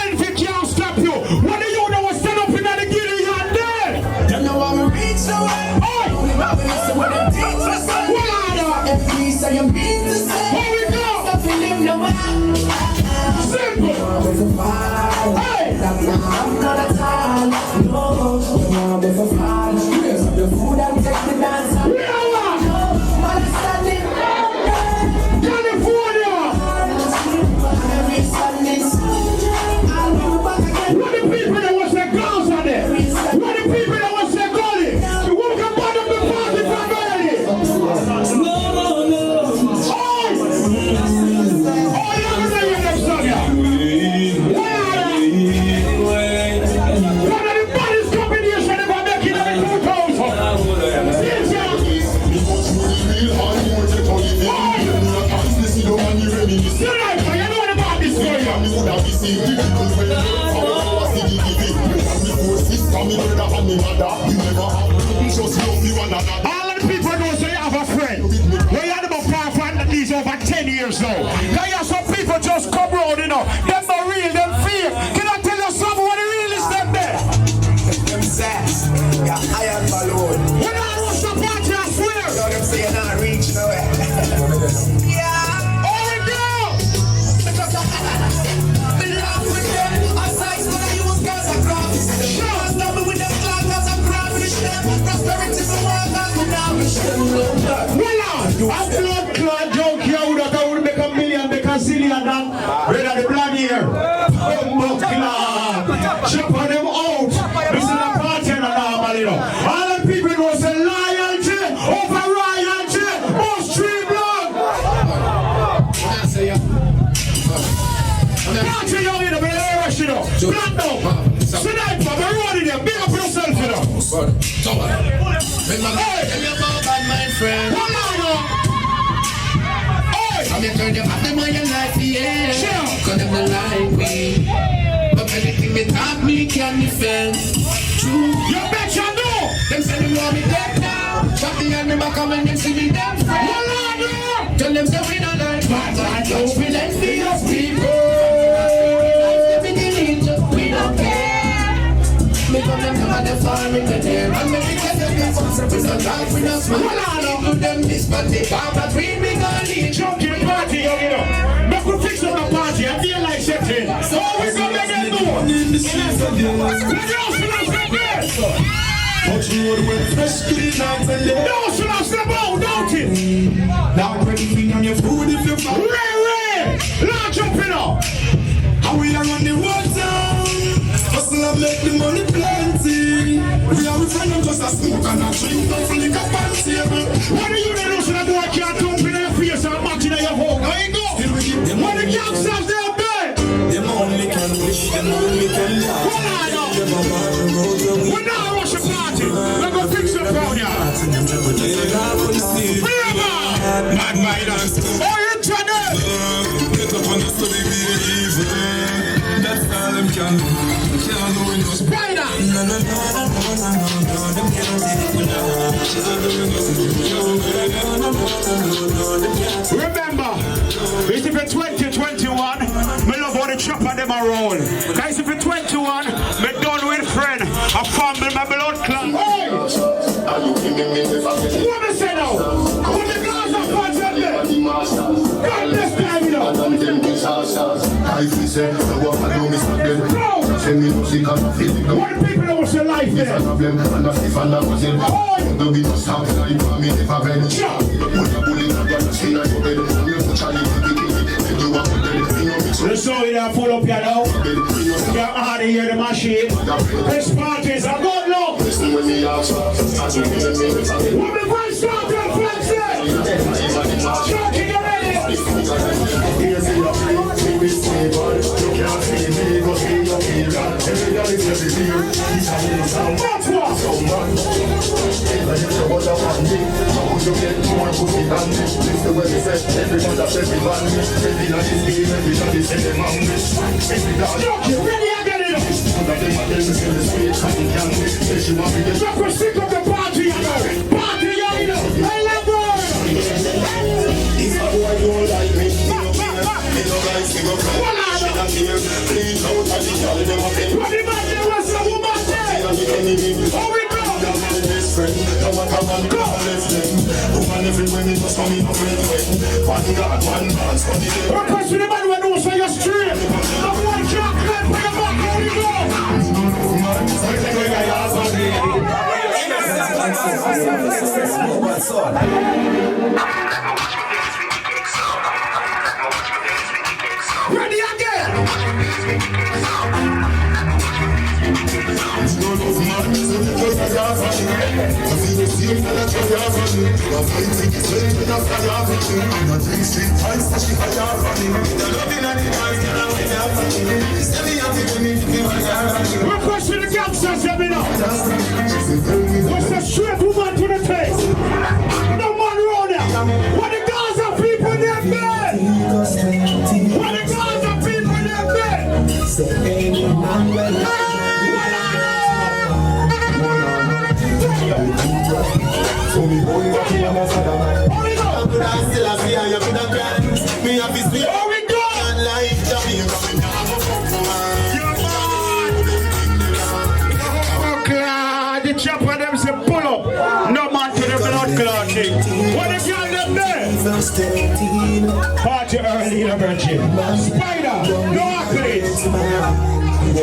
Envy can't stop you. What do you know what's stand up in the giddy and dead? You know how we reach the way. Hey! How we listen when them teach us. What are you? If we say you mean to say. Here we go. Stop feeling no way. Simple. Hey! I'm not at all. No, you want me for fun. Raise up the food and take the dance. Real one. Man is standing. California. Every Sunday. I'll be back again. What the people that was their girls are there? What the people that was their gully? You won't come out of the party from early. Oh! Oh, you're going to hear them song, yeah. One of the baddest combinations ever making it in 2000. Yes, yeah. You're right, man. You know what about this story, yeah? All of the people know say you have a friend. When you had about 500 is over 10 years now. Now you have some people just come round, you know. Them not real, them fake. Can I tell you something what the real is them there? Them sass, got iron balloon. When I rush the party, I swear. So them say you're not reaching nowhere. Yeah. Oh, it down. Belong with them. I size when I use girls and crafts. Shows double with them cloggers and crafts. Prosperity for work and we now wish them love. Well, I'm blood clot joke here that I would make a million, make a zillion, and red at the blood here. Blood clot. Chop on them out. This is a party and a normal, you know. All the people know say loyalty over royalty. Most tree blood. Party young, you know, but I rush, you know. Blood now. Tonight, Bob, I'm running there. Big up yourself, you know. Hey! My friend, One more, I'm here turn them up, them on your life, yeah. Sure. Cause them don't like me. But anything they taught me can defend. True. you bet you know. Them say them want me dead now. But the enemy back when them see me them friend. One more. Tell them say we don't like bad like open and feed us people. We don't care. Me come them come at the farm in the day. And me because them people represent life with us. Man, I don't do them this, but they bow that we me gonna lead. Jump to the party, you know. Make we fix up the party and feel like setting. So we gonna make them do. What else will I say there? But you would wear fresh clean nights and day. No, should I step out, don't it? Now ready to on your food if you're fat. Ray, launch up, you know. How we are on the road down. Hustle and make the money plenty. We are with friends just a smoke and a drink. Don't feel like a fancy. What do you do so that boy can't dump in your face and match in your home? There you go. What the gangsters there, bed? Them only can wish, them only can die. Hold on, now. We're not rush a party. We're gonna fix it down here. Mad minds. Oh, you're trying to. Get up on the study, be that's all them can do. Can't do it, no Spider. no, them can't take it Remember, it's if it's 2021, me love how the chop and them are roll. Guys, if it's 21, me done with friend, a family, my blood clot. Hey! What me say now? What the guys are punching there? God bless time, you know. I feel say, the work I do, Mr. Ben. Send me music and I feel it. What the people know what's your life there? And I see fan that was in. The beat was stopped and I for me never been. Put a bullet on your skin and your bed. You put Charlie in the kitchen. You walk with them. You know me so. The song you there full up here now. You're hard to hear the machine. This party is a good look. Listen when me ask, I do me. What the voice start to flex it? Chucky, you ready? Here's the upgrade, we stable. You can't see me, go see your period. Every day is every day. It's a new sound. That's what? So man, like if you was a one day, how would you get more pussy than me? Listen when we say, everyone that says we ban me. Every night is game, everybody say them on me. Every day, Chucky, ready again, you know? that them are them in the street, coming down me. Say she want me to Chuck will stick up the party, you know? Party, you know? Hey, let go! if a boy don't like me, me no like me go cry. She not here, please out of the girl, them a pay. What the man there was a woman there? Oh, we go! My best friend, no matter what me call left them. Woman everywhere me must come in a friend when. One God, one man, study them. Request to the man when knows where you're straight. The boy can't clap, bring him back, how we go? Man, it's like the guy I have a Ready again! no love man, so the guy I have a I feel the same that I have a I fight it, it's when I have a I'm a drink street fight, so she have a the loving and the dance, and I'm with have a Tell me how to me, if you have a Request to the gangsters, let me know. What's the straight woman to the face? No man round there. What the guys are people in their bed? What the guys are people in their bed? So me going back in my father. Hold it up. could have still a see you could have grand. Me have this way. Oh, we go! And like Jamaica, me now go fuck man. Oh, God, the chopper them say pull up. No man to the blood clotting. What the girl them there? Verse 13. Party early in a virgin. Spider, no accolades. I'm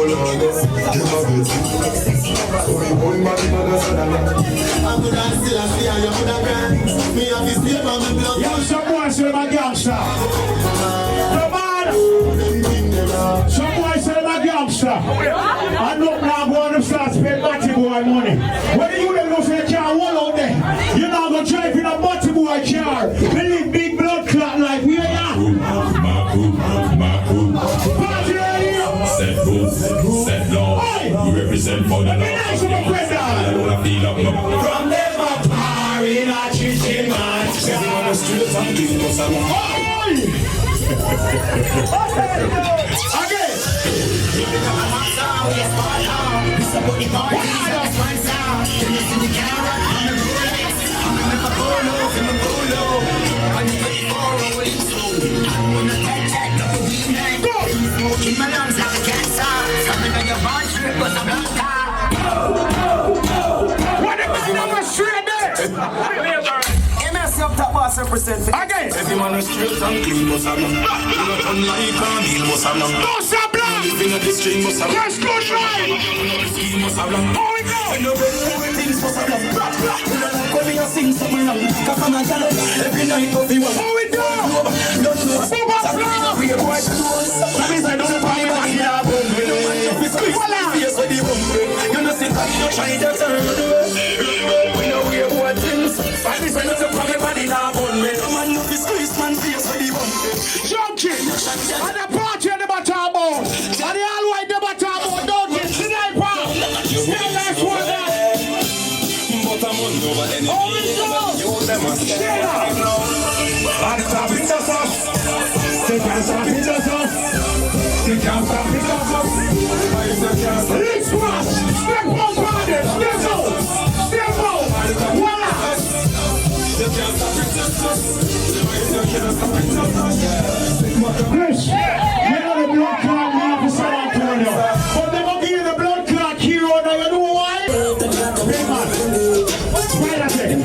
gonna still a see you could have grand. Me have this way from the blood. Yo, someone say my gangster. Come on. Someone say my gangster. I know now go on them start spend Matty boy money. What do you them know say they can't hold out there? You now go drive in a Matty boy car. Believe big blood clot like we are. Party right here. Set boom, set low. We represent for the love. Nice of a friend. I wanna feel up. From them up high in a chicken man. Everyone is straight and clean, but I'm Again. In my lungs like a cancer. Something that your bond strip was a blood car. What the man of a straight there? MS up top boss represent. Again. Every man is straight and clean, but I'm not unlike a meal, but I'm not. No sabla. Living at the stream, but I'm not. Let's go try. Scheme, but I'm not. Oh, we go. I know better things, but I'm not. When we sing something wrong, cause I'm not gonna. Every night of the one. Oh, we go. Don't know. We are quite close. That means I don't buy my hair. We don't want to be squeezed. Yes, for the woman. You know, sit back, you try to turn away. We know we are what things. But this way, not to put everybody down. No man, no be squeezed, man, face for the woman. Junkie. And the party at the bottom board. And the all white the bottom board. Don't get tonight, pal. Still last one there. But I'm on over any. Oh, we go. You want them to stay Yeah. And stop it, that's us. They can't stop it, that's us. They can't stop it, that's us. Let's watch. Step on body. Step out. Step out. Voila. They can't stop it, that's us. They can't stop it, that's us. Chris, you know the blood clot man for San Antonio. But they won't give you the blood clot hero. Now you know why? Big man. Spider thing.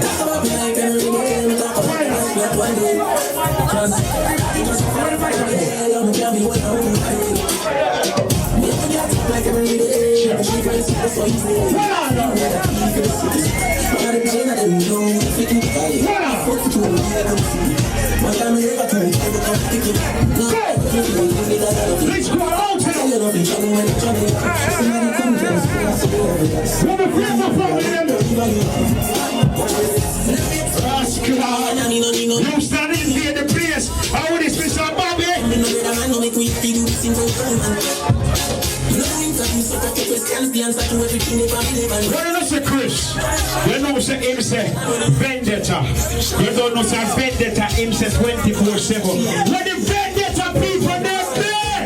Let's go out to them. Let me bring my family you standing here in the place. How would this be so Bobby? What do you say, Chris? You know say him say vendetta. You don't know say vendetta him say 24/7. What the vendetta people there play?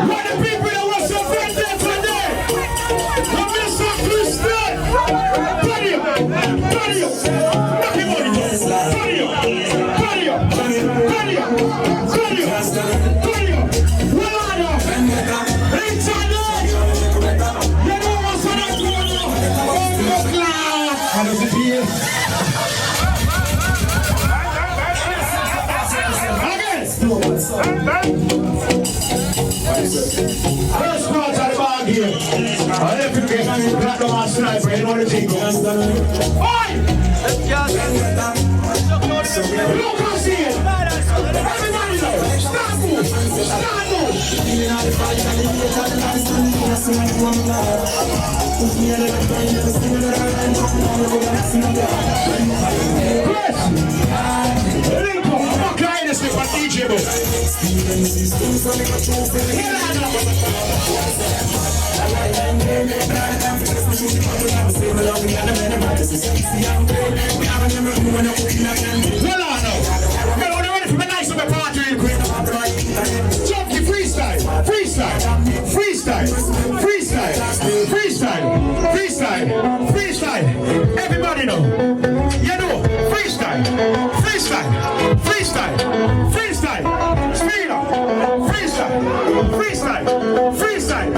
What the people that was so vendetta there? What Mr. Chris there? Buddy up. Buddy up. Knock him on it. Buddy up. Buddy up. Buddy up. Buddy up. Buddy up. Well, I know. How does it feel? First part of the ball game. I left him get black on my sniper. You know the thing goes. Oi! Look how see it. Everybody know. Start move. Start Freestyle. Everybody know. You know, freestyle. Freestyle. Freestyle. Speed up. Freestyle. Freestyle. Freestyle.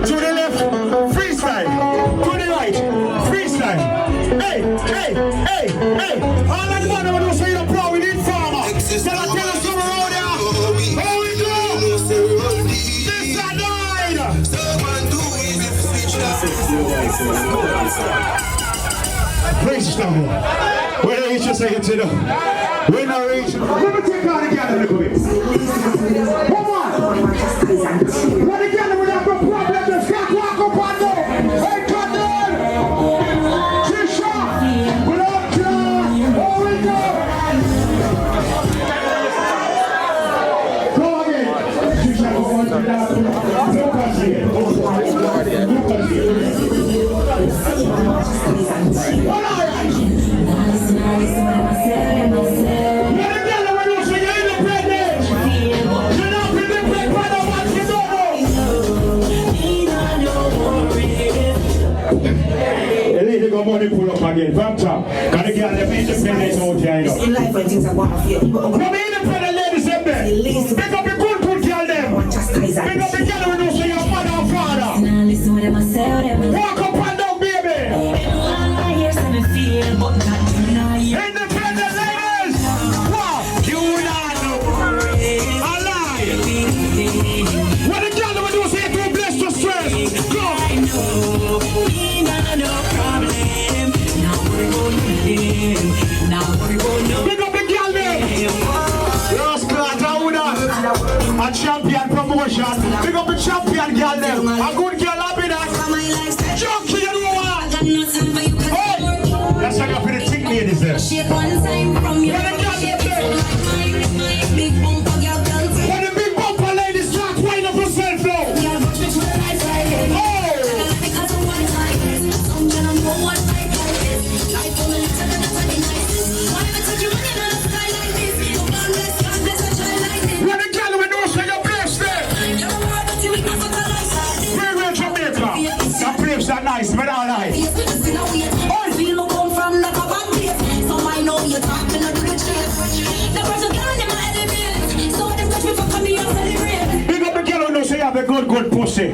To the left. Freestyle. To the right. Freestyle. Hey, hey, hey, hey. All that money when you say you're proud, we need farmer. Tell us something around here. How we go? This is a nine. Praise down here. Where do you just say it to them? We're not reaching. Let me take out again a little bit. Come on. Let me get them without no problem. Just got walk up on them. Hey, cut them. T-shirt. Without time. Here we go. Go again. T-shirt. Look at here. Look at here. All right. Money pull up again, from top. Gotta get them independent out here, you know. In life when things are going off here, people Come independent ladies in there. Pick up your good girl them. Pick up the girl who knows your mother and father. Walk up and down, baby. Independent ladies. Wow. You not know. Alive. What the girl who knows you too blessed to stress. Go. Pick up the girl there. Last class, a champion promotion. Pick up the champion girl there. A good girl up in that. Junkie and woman. Hey, that's how you for the thick ladies there. Where the girl there? When the big bumper ladies start wind up yourself now. Oh. When the girl will know say you're blessed there. Very well Jamaica. That place are nice, but all right. Big up the girl who knows say you have a good pussy.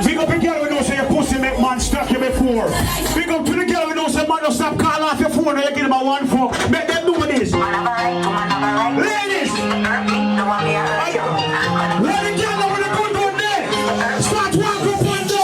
Big up the girl who knows say your pussy make man stuck you before. Big up to the girl who knows say man don't stop call off your phone and you give him a one fuck. Make them do this. Ladies! Let the girl with a good one there. Start walk up and down.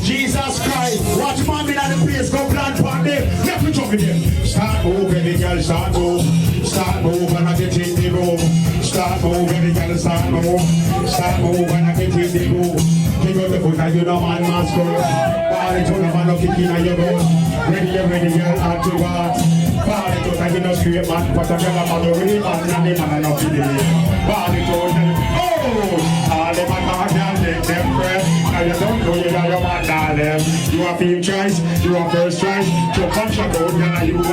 Jesus Christ, watch mommy at the place, go plant party. Let me jump in there. Start moving, the girl, start move. Start moving, I get in the room. Start moving, the girl, start move. Start moving, I get in the room. Pick up the foot, and you know man must go. Party to the man, no kicking on your boat. Ready, girl, out to war. Party to the man, no straight man. But the girl, I'm really man, and the man, no kidding. Party to the all the man, can't take them friends. Now you don't know you got your man down them. You are feel choice, you are first choice. So punch your gold, and you want it.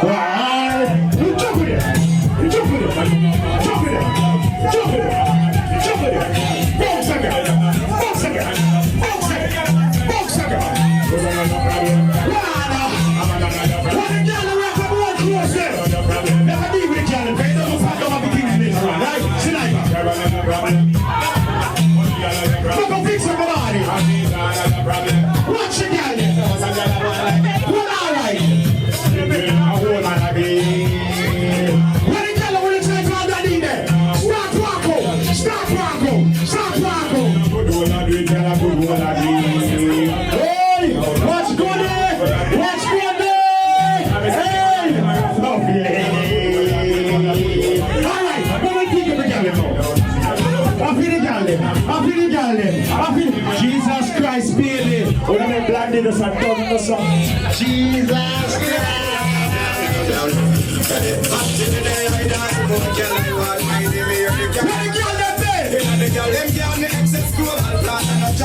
Why? You jump with it. You jump with it. Jump with it. Jump with it. Jump with it. Box again. Box again. Box again. Box again. What the girl who has a blood close there? Never deal with the girl. They don't find out how the king's name around, right? Sniper. Look how big somebody. Watch the girl. Well, all right. When the girl will take all that in there. Start walking. Start walking. Start walking. Hey, what's good there? What's good there? Hey. All right, let me think of the girl now. I feel the girl there. I feel the girl there. I feel Jesus Christ, baby. When I'm blinded us and done us up. Jesus Christ.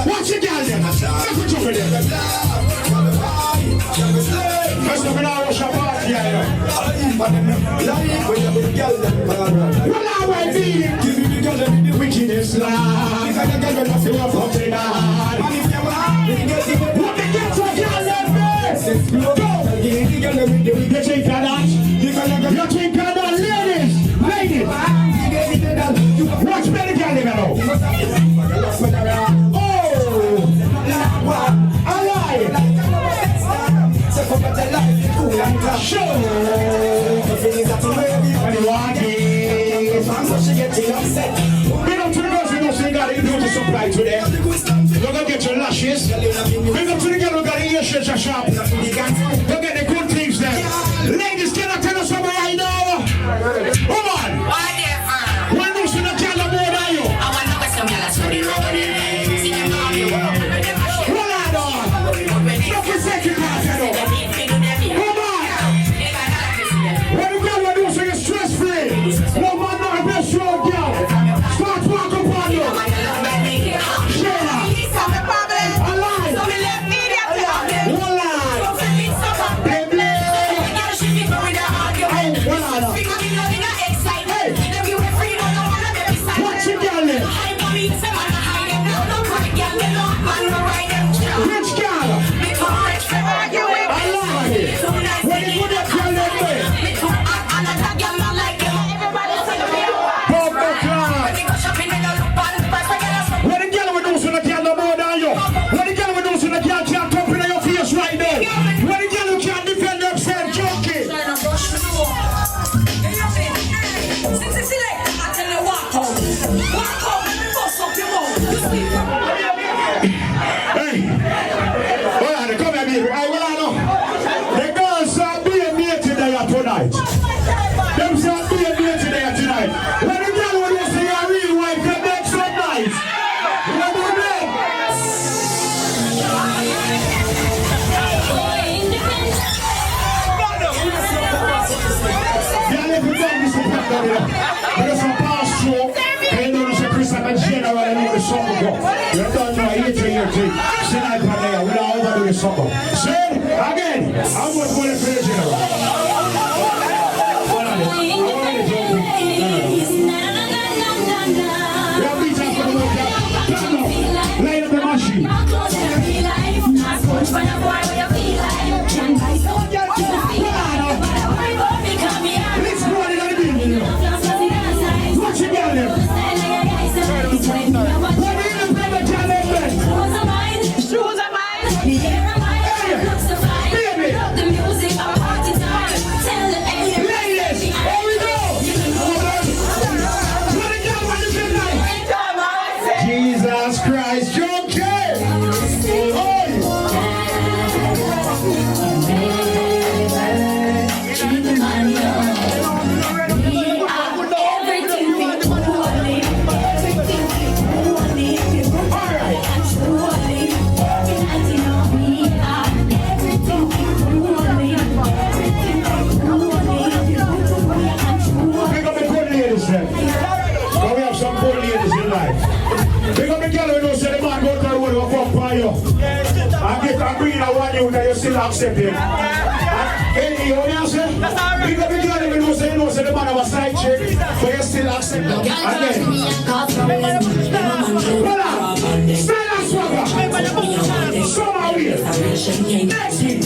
Watch the girl there. First of all, I was a party here. girl them alright. Well, I might be. Give me the girl them the Wickedest lie. If I can get enough, You are fucking hard. and if you want, we can get the What the get to girl them best? Go. Give me the girl them with the You think of that? You think of that, ladies? Ladies. Watch better girl them now. Oh. I lie. Show. When you want it. Big up to the girls who don't sing got the beauty supply today. You're gonna get your lashes. Big up to the girl who got the ear shades shop. Go get the good things there. Ladies, can I tell us something right now? Come on. When you see the girl more than you. Hold on. Look at second class, you know. Come on. When the girl will do so you're stress free. No man not a best road girl. Start walk upon you. Sheila. Alive. One line. Baby. Hey, one line. What's your girl name? Rich girl. I love it. When you put that girl that way. Bob the clock. When the girl will do so the girl no more than you. When the girl will do so the girl can't come in your face right there. When the girl who can't defend themselves, junkie. Hey, hold on, come here, baby. Hey, hold on, no. The girls are being here today or tonight. Them are being here today or tonight. When the girl will do say your real wife, you make some nice. You do that. Yeah, let me talk this to back down here. Because some past show, they know the Chris and General and all the summer go. You don't know, I hate you. See that one there, we don't overdo the summer. See, again, how much money for the General? Hold on, I want to joke. We have beat up for the workout. Turn up, light up the machine. Let's go on in the building. Watch it down there. What are you doing, the talent bed? Shoes are mine. Baby. The music of party time. Tell the alien. Ladies, here we go. What a girl want to be like. Jesus Christ, junkie. Pick up the good ladies then. But we have some good ladies in life. Pick up the girl who knows that the man go to the world of fuck by you. And get a green and one you that you still accept him. Hey, you know what I'm saying? Pick up the girl who knows that the man have a side chick, but you still accept him. Again. Hold on. Style and swagger. Somehow here. Next week.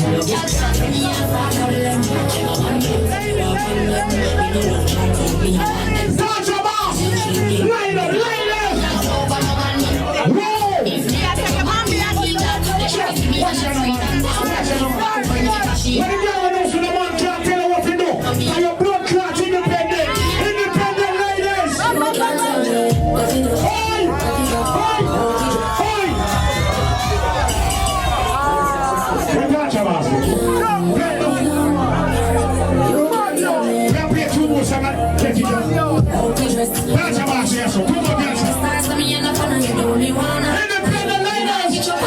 Touch your boss. Line up, line up. Roll. Watch your number. When the girl knows the man can't tell her what to do. And your blood clot independent. Independent ladies. Oi! Oi! Oi! Touch your boss. Play two more songs and get it done. Touch your boss, yes. Come on, dance. Independent ladies. Your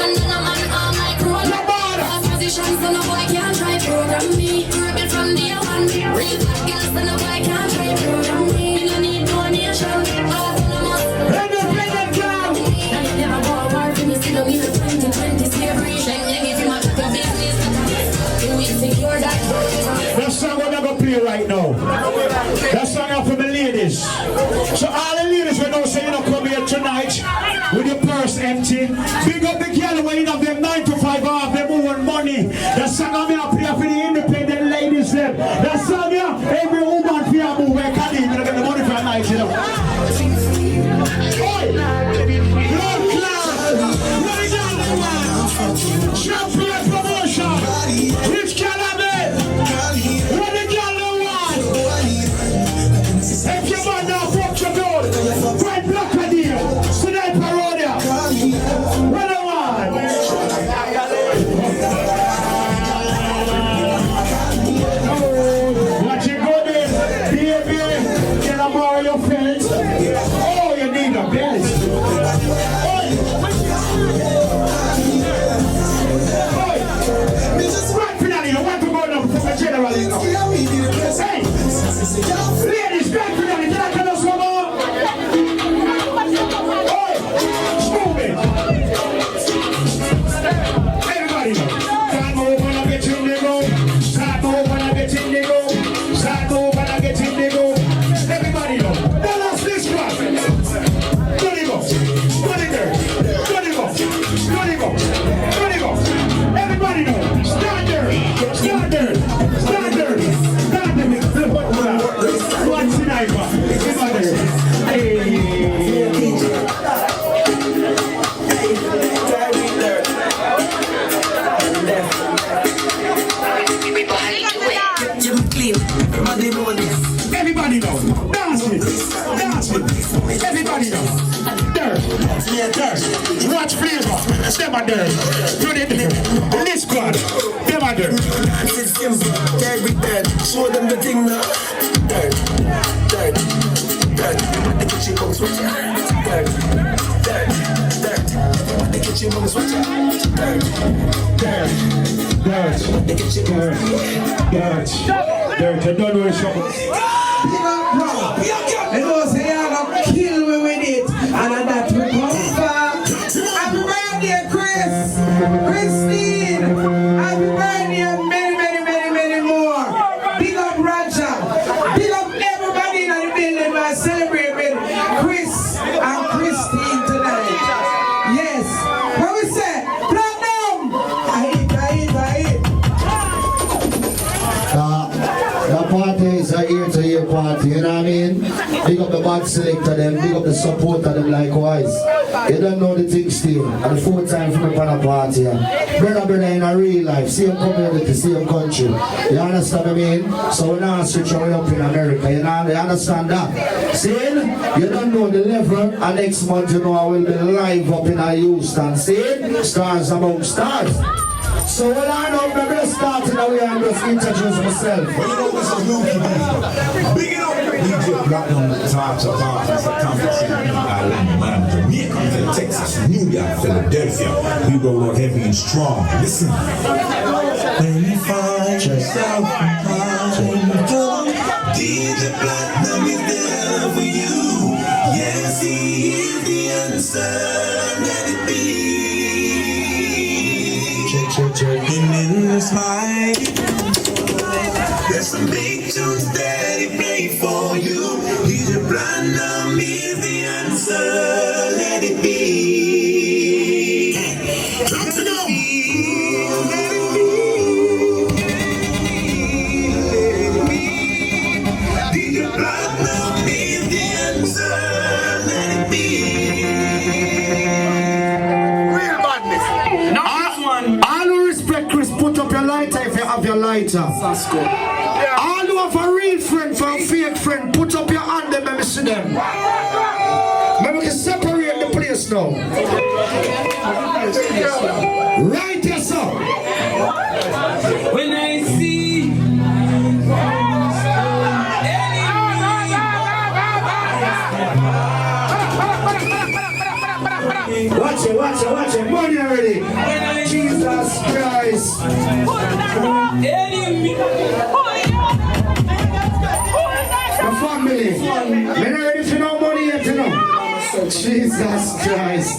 body. Positions on a boy can't try program me. Rebel from day one. Real bad girls on a boy can't try program me. You don't need donation. Autonomous. Independent girl. And you never go to war for me. See the wheel of 2020 slavery. Then you give him a cut of business. You will secure that. That song we're not gonna play right now. That song ladies. So all the ladies we know say you don't come here tonight with your purse empty. Big up the girl when you have them 9 to 5 off, them who want money. The song I'm here play for the independent ladies them. The song here, every woman for your move where can you get the money for a night, you know. Oi! Lord Clark! What is that? Champion promotion! Rich Calabash! What the girl they want? If your man now fuck your door, right block a deal, tonight parodia. What they want? Watch it go there, baby. Can I borrow your friends? Oh, you need a belt. Right finale, you want to go now from a general, you know. Hey, ladies, right finale, can I tell us one more? Oi, move it. Everybody know. Start move when I get in the room. Start move when I get in the room. Start move when I get in the room. Everybody know. Now that's this one. Go it go. Go it there. Go it go. Go it go. Go it go. Everybody know. Start there. Start there. Start there. Start there. What's the knife? Everybody. Hey. Everybody know. Dance it. Dance it. Everybody know. Dirt. Dirt. Watch flavor. Step on dirt. Put it there. This squad. Step on dirt. It's simple, every dirt. Show them the thing now. Dirt, dirt, dirt. The kitchen comes with you. Dirt, dirt, dirt. The kitchen comes with you. Dirt, dirt, Dirt. the kitchen Dirt. Dirt. Dirt. You don't know it's trouble. And those here are gonna kill me with it. And that we come back. Happy birthday, Chris! Christine! Happy birthday and many, many, many, many more. Big up Roger. Big up everybody in the building. I celebrate with Chris and Christine tonight. Yes. What we say? Platinum! I hit. The party is a year-to-year party, you know what I mean? Big up the band selector them, big up the supporter them likewise. You don't know the thing still, and the 4th time from the party. Brother in a real life, same community, same country. You understand what I mean? So we're not switch away up in America, you understand that? See? You don't know the level, and next month you know I will be live up in Houston. See? Stars among stars. So when I know I'm going to start in a way, I'm just introduce myself. Well, you know, this is Luke. Big it up. DJ Platinum, the top of parties, the conference in Ireland, man, Jamaica, Texas, New York, Philadelphia. We go rock heavy and strong. Listen. When you find yourself DJ Platinum is there for you. Yes, he is the answer. Let it be. And in this fight, there's some big tunes that he played for you. DJ Platinum is the answer. Let it be. Time to go. Let it be. DJ Platinum is the answer. Let it be. Real badness. Not this one. All who respect Chris, put up your lighter if you have your lighter. All who have a real friend for a fake friend, put up your hand and let me see them. Maybe we can separate the place now. Right, yes, sir. When I see Watch it. Money already. Jesus Christ. The family. Men are ready for no money yet, you know. Jesus Christ.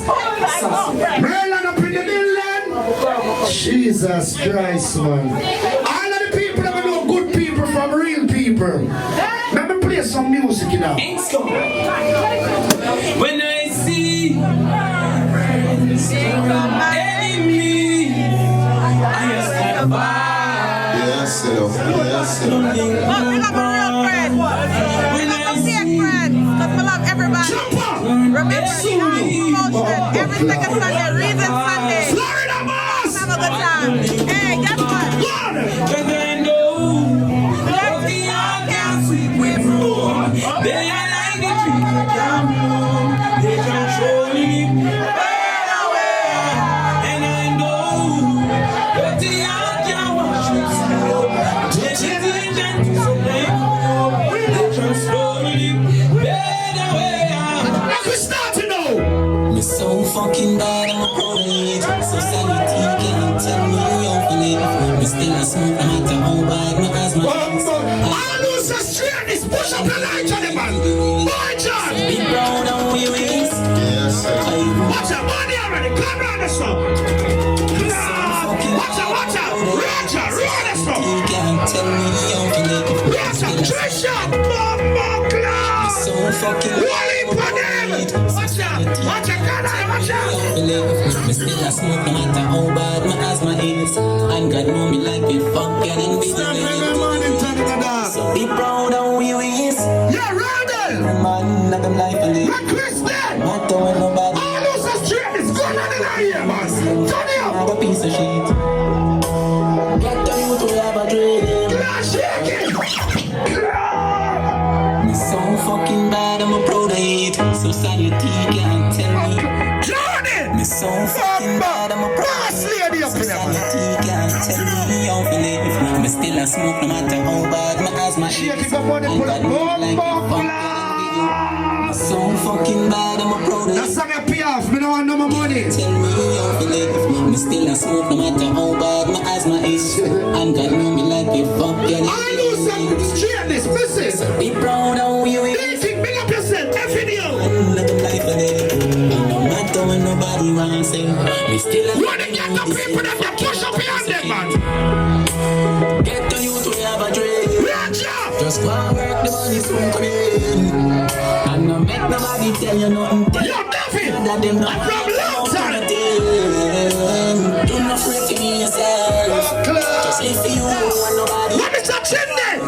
Merlin up in the building. Jesus Christ, man. All of the people that know good people from real people. Let me play play some music, you know. When I see enemy, I just have a vibe. Yes, hello. Yes, hello. But we have a real friend. We have a fake friend. Because we love everybody. Remember, promotion every second Sunday, Reason Sunday. Florida boss! Have a good time. Hey, guess what? Cause I know that the art can sweep with room. They are like the trees that can bloom. They can surely fade away. And I know that the art can wash with snow. They can agent to so they go. They can slowly fade away. We start to know. Me so fucking bad, I'm a pro it. Society can't tell me how to live. Me still a smoke, no matter how bad my asthma is. All those that straight is push up the light on the man. Boy, John. Be proud of we wins. Yes, hello. Watch out, money already. Come round the song. Watch out. Roger, roll the song. You can't tell me how to live. Roger, Trisha, Bomba Cloud. So fucking Wally Panem. Watch out, watch out. me still a smoke no matter how bad my asthma is. And God know me like it fucking and big. So be proud of we wins. Yeah, Randall. Man, not them life a live. And Chris there. Matter when nobody. All those that straight is going on in here, man. Turn it Have up. a piece of shit. Get the youth to have a dream. Glass shaking. Me so fucking bad, I'm a proud of it. Society can't tell me. Johnny. Me so fucking bad, I'm a proud Boss lady up in there, man. Society can't tell me how to live. Me still a smoke no matter how bad my asthma is. Shaking up on the pull up. Bomba Cloud. So fucking bad, I'm a proud of That it. song I pay off, me don't want no more money. Tell me how to live. Me still a smoke no matter how bad my asthma is. And God know me like it fucking. I know some straightness, missus. Be proud of you. They think big up yourself, every video. Another life a day. No matter when nobody wants it. Me still a When they get the people that they push up behind them, man. get to you to have a dream. Roger. Just go and work, the money soon come in. And no make nobody tell you nothing. Tell Yo, David. that them not I'm from Longtown. do not afraid to be yourself. Just live for you and nobody. What is that chin there?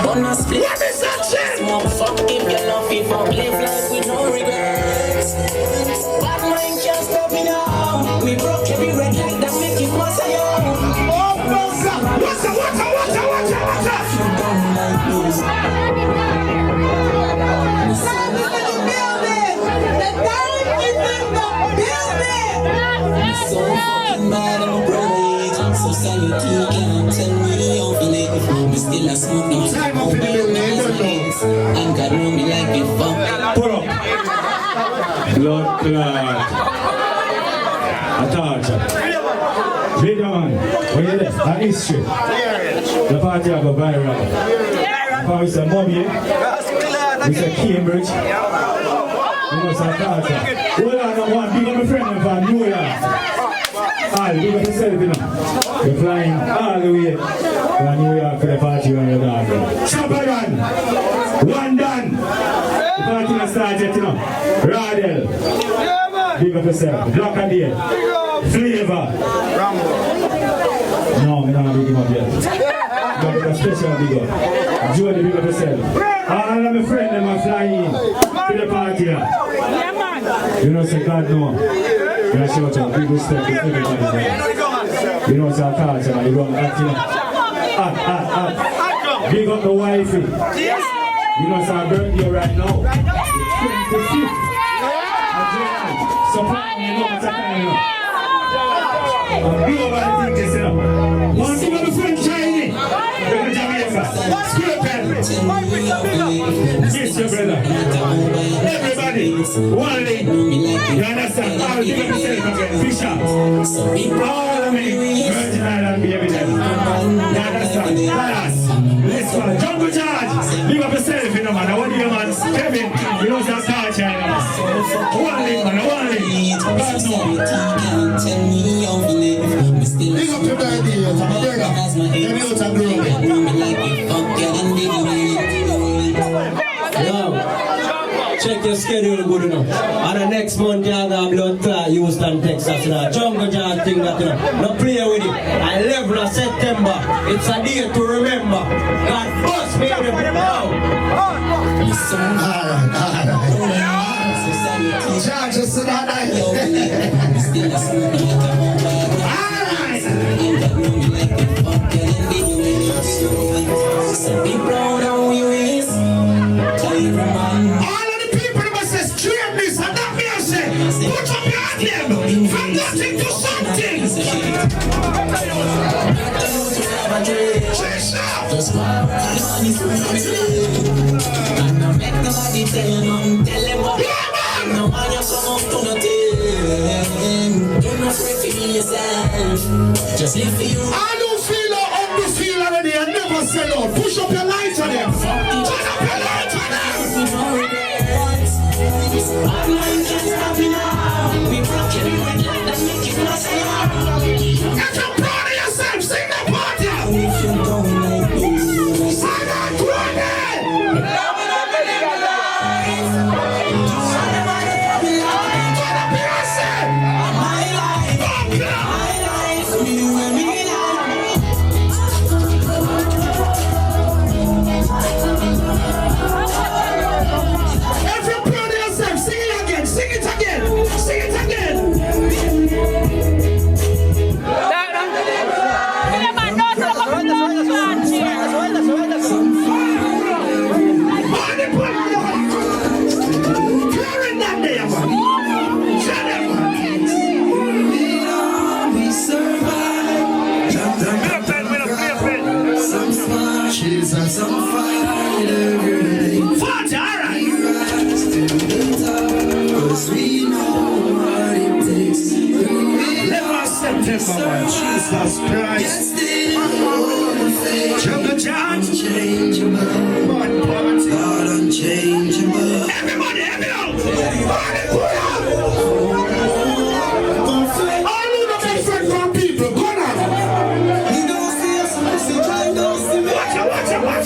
Bonus split. What is that chin? Smoke fuck if you love it, fuck live life with no regrets. Bad mind can't stop me now. We broke every red light that make it was a young. Oh, what's up? What's up? You don't like me. So fucking bad, I'm a product. Society can't tell me how to live. Me still a smoke, no matter how bad my asthma is. And God know me like it fuck. Pull up. Blood clot. Attack. Big man. Where you there? That history. The party have a viral. Because we say Mommy. We say Cambridge. We know some Carter. Hold on, one. Big up my friend from New York. All, big up yourself, you know. You're flying all the way from New York for the party when you're done. Champagne. One done. The party not started yet, you know. Radel. Big up yourself. Black and Day. Flavor. No, me not big him up yet. But a special big up. Jody, big up yourself. All of my friends them are flying to the party. You know, say God no. You know, shout out, big respect to everybody there. You know, say culture, you run acting. Big up the wifey. You know, it's our birthday right now. 25th. Support me, you know, it's a time, you know. Big up all the things, you know. One thing on the French Chinese. Look at Jamaica. Square pen. Yes, your brother. Everybody, one leg. You understand? All big up yourself again. Bishop. All of me. Virgin Island, baby. You understand? Dallas. Let's go. Jungle Charge. Big up yourself, you know, man. What do you, man? Kevin. You know, it's a China. One leg, man. One leg. God no. Tell me how to live. Me still Big up to the idea, I'm a beggar. Tell me what I'm doing. me like it fuck and Check your schedule good enough. And the next month, you're going to blood clot Houston, Texas. You know, Jungle John thing that, you know. No play with it. 11th of September. It's a day to remember. God bless me now. Charges to that night. Be proud of who you is. Tell every man. All of the people that must say straightness and that music. Put up your hand there. From nothing to something. Just one and no make nobody tell them what. No one you come up to nothing. Don't afraid to be yourself. Just live for you. I don't feel how you feel already. I never sell out. Push up your light on them. Turn up your light on them. No regrets. Our mind can't stop me now. We broke every red light that make it not say. If you're proud of yourself, sing the party. If you don't like me, Sing that party. Jesus, I'm fighting every day. Party, all right. Cause we know what it takes. 11th September, man. Jesus Christ. Jungle John. God unchangeable. Everybody, everybody. All you the best friend from people, go now. Watch out. Lord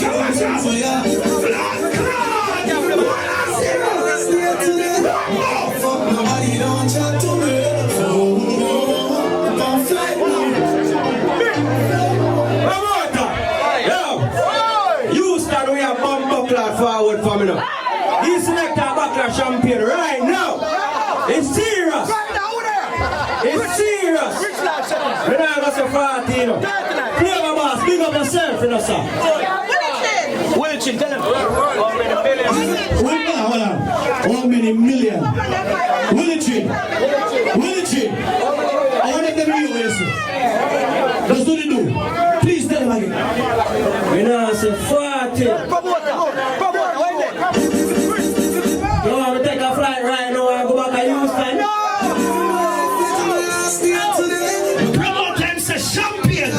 God. Nobody don't chat to me. Houston, we have bomb buckler forward for me now. He's selected buckler champion right now. It's serious. It's serious. We're not going to say 40, you know. Play my boss, big up yourself, you know, sir. Wilchin, tell him. How many million? Willichin. I want to tell you, yes. Let's do the do. Please tell him again. You know, say 40. You want to take a flight right now and go back to Houston? Promote them, say champion.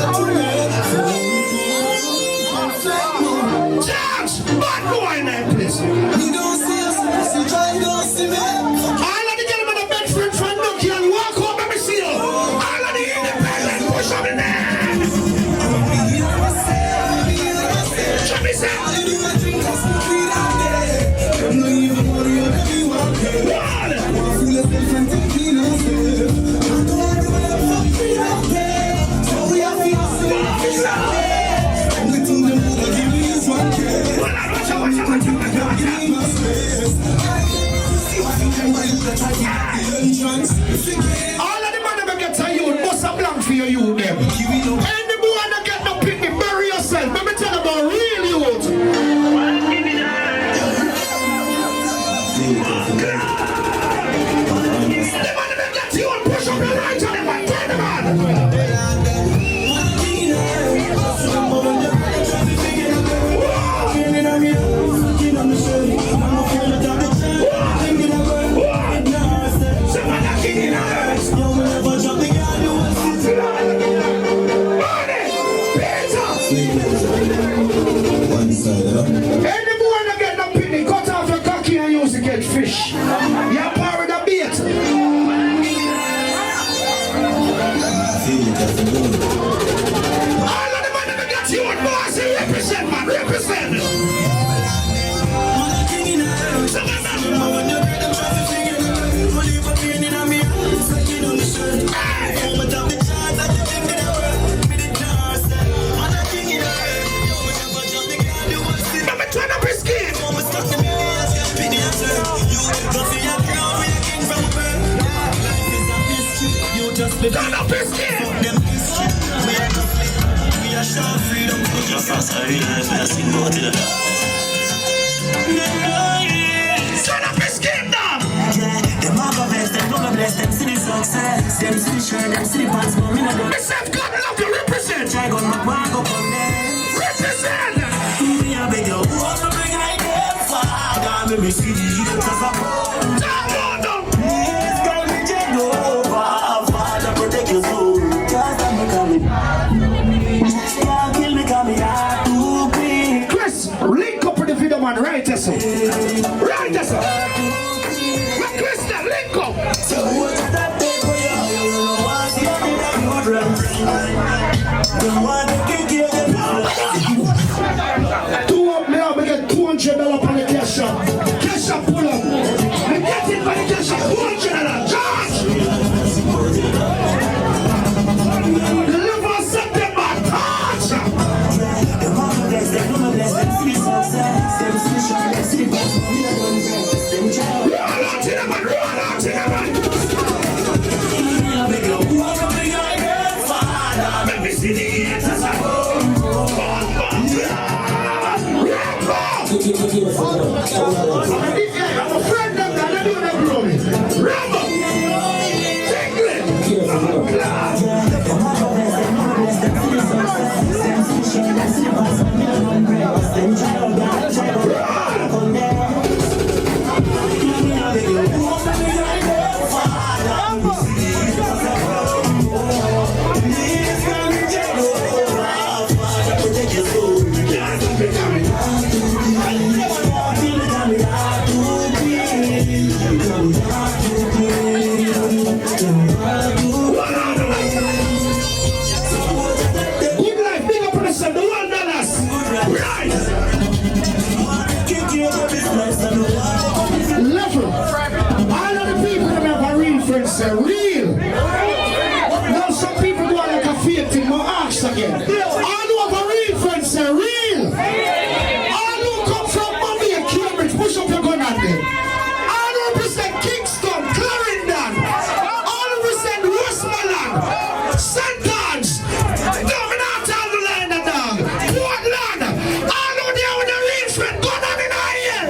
George, bad boy in that place. All of the gentlemen of Bedford from Nokia and walk home, let me see you. All of the independent push up in there. Check this out. All of the man that get a youth, bust a blank for your youth them. Any boy that get no pick, bury yourself. Let me tell you about real youth. The man that get you and push up your right on them and turn them on. Any boy that get no picnic, cut off your cocky and use to catch fish. You're power the bait. All of the man that get you and boss, represent, man, represent. Stand up his skin. We are short freedom. Stand up his skin now. Them all go bless, them don't bless, them see the success. Them see the shirt, them see the pants, but me not do. Myself, God love you, represent. Try gun, my one go come there. Represent. Me a beg you, who want to bring like them? Father, me see the youth as a bone. Please come and take over. Father, protect your soul. Just let me come in. Can't kill me, come in. Chris, link up with the video man, right, yes, sir? Right, yes, sir? Chris, link up. So what's that day for you? What's the other that you run? The one that can give them Two up now, we get $200 on the cash shop. Cash shop pull up. We get it by the cash shop, $200. Charge! Deliver September, touch! Them all bless, them don't bless, them see the success. Them see the shirt, them see the pants, but me not do them child. Roll out to them, man, roll out to them, man. Me a beg you, who want to bring like them? Father, Let me see the ears as I go. I'm a friend of that, let me know that glory. Rambo! Tingling! I'm glad. Good life, big up on the sun, the $1. Right! Level. All of the people that have a real friends say real. Now some people go like a fake thing, but ask again. All who have a real friends say real. All who come from Mumbai and Cambridge, push up your gun at them. All who represent Kingston, Clarendon. All who represent Westmoreland, St. Anne's, Dominator the line of dog, Portland. All who there with a real friend, gun on in our ear.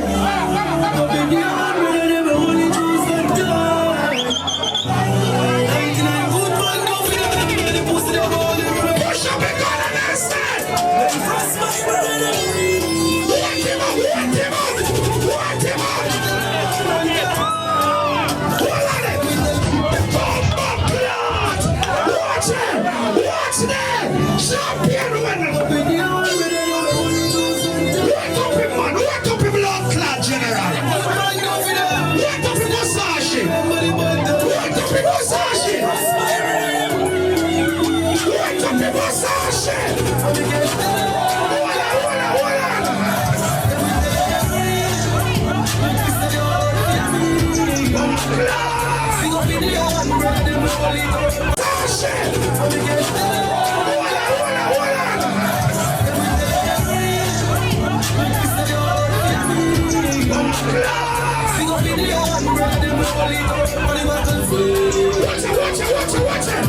Push up your gun on that side. What him up, what him up, what him up. Hold on it. Bomb up, blood. Watch him, watch them. Champion winner. Wake up him, man, wake up him, Lord Clad General. Wake up him, Musashi. Wake up him, Musashi. Wake up him, Musashi. Watch it.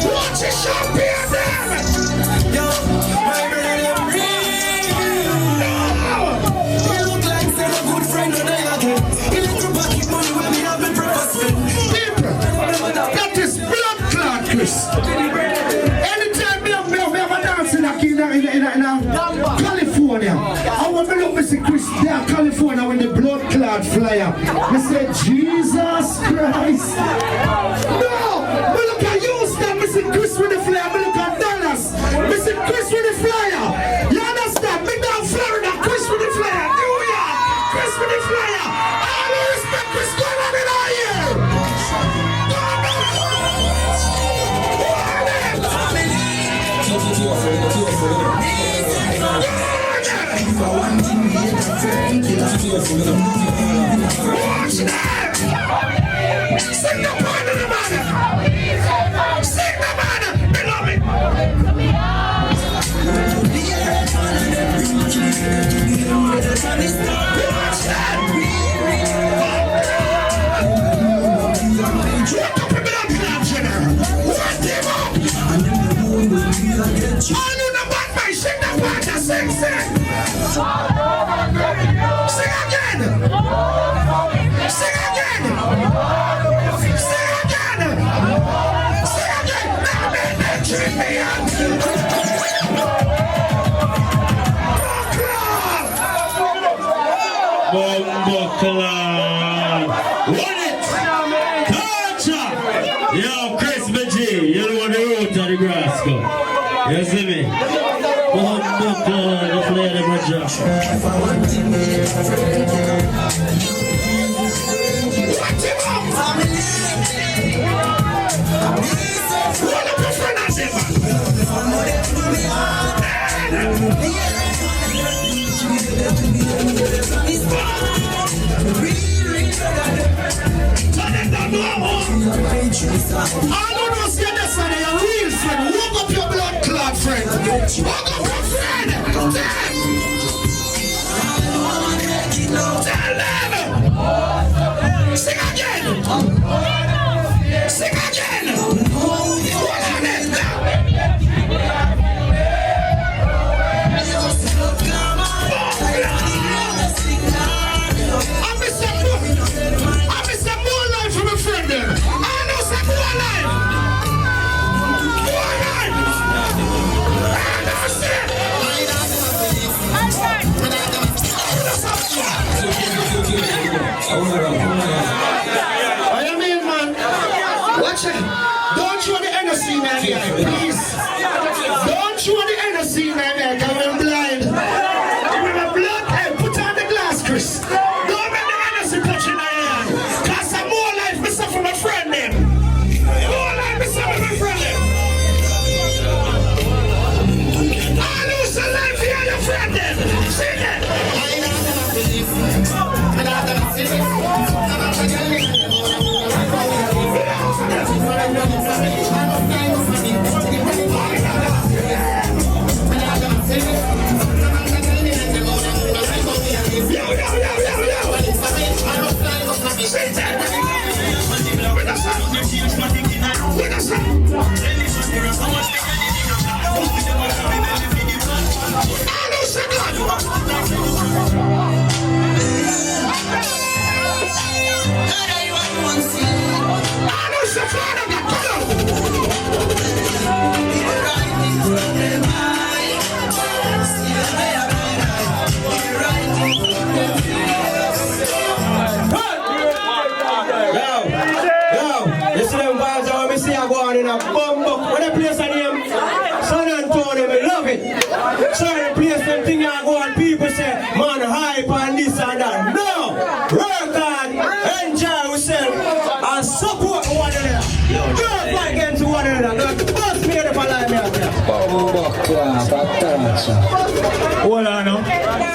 Watch it, champion them. That is blood clot, Chris. Anytime me have a dance in California, I want to look Mr. Chris there, California, when the blood clot fly up. I said, Jesus Christ. No! Me look at Houston, Mr. Chris with the flyer. Me look at Dallas, Mr. Chris with the flyer. You understand? Me down Florida, Chris with the flyer. New York, Chris with the flyer. All the respect, Chris, going on in our ear. Watch that! Sing the part of the man! Sing the man! Beloved! Watch that! Bumbuckler. Run it! Torture! Yo, Chris BG, you know what the root of the grass go. You see me? Bumbuckler, the flare of my job. I don't know, see this one, your real friend. Walk up your blood clot friend. Walk up your friend. Tell them. Sing again. Sing again. I miss some more life from a friend there. I mean, man, watch it. Don't show the NSC man here, please. Don't show the NSC man here, because I'm blind. Give me my blood, hey, put on the glass, Chris. Don't make the NSC touch in my hand. Cause some more life, me suffer my friend them. More life, me suffer my friend them. I lose the life here, your friend them. Sing it. Sorry, place them thing you go and people say, man, hype and this and that. No! Work hard, enjoy yourself, and support one another. Don't fight against one another. The boss made up a lie me out there. Hold on now.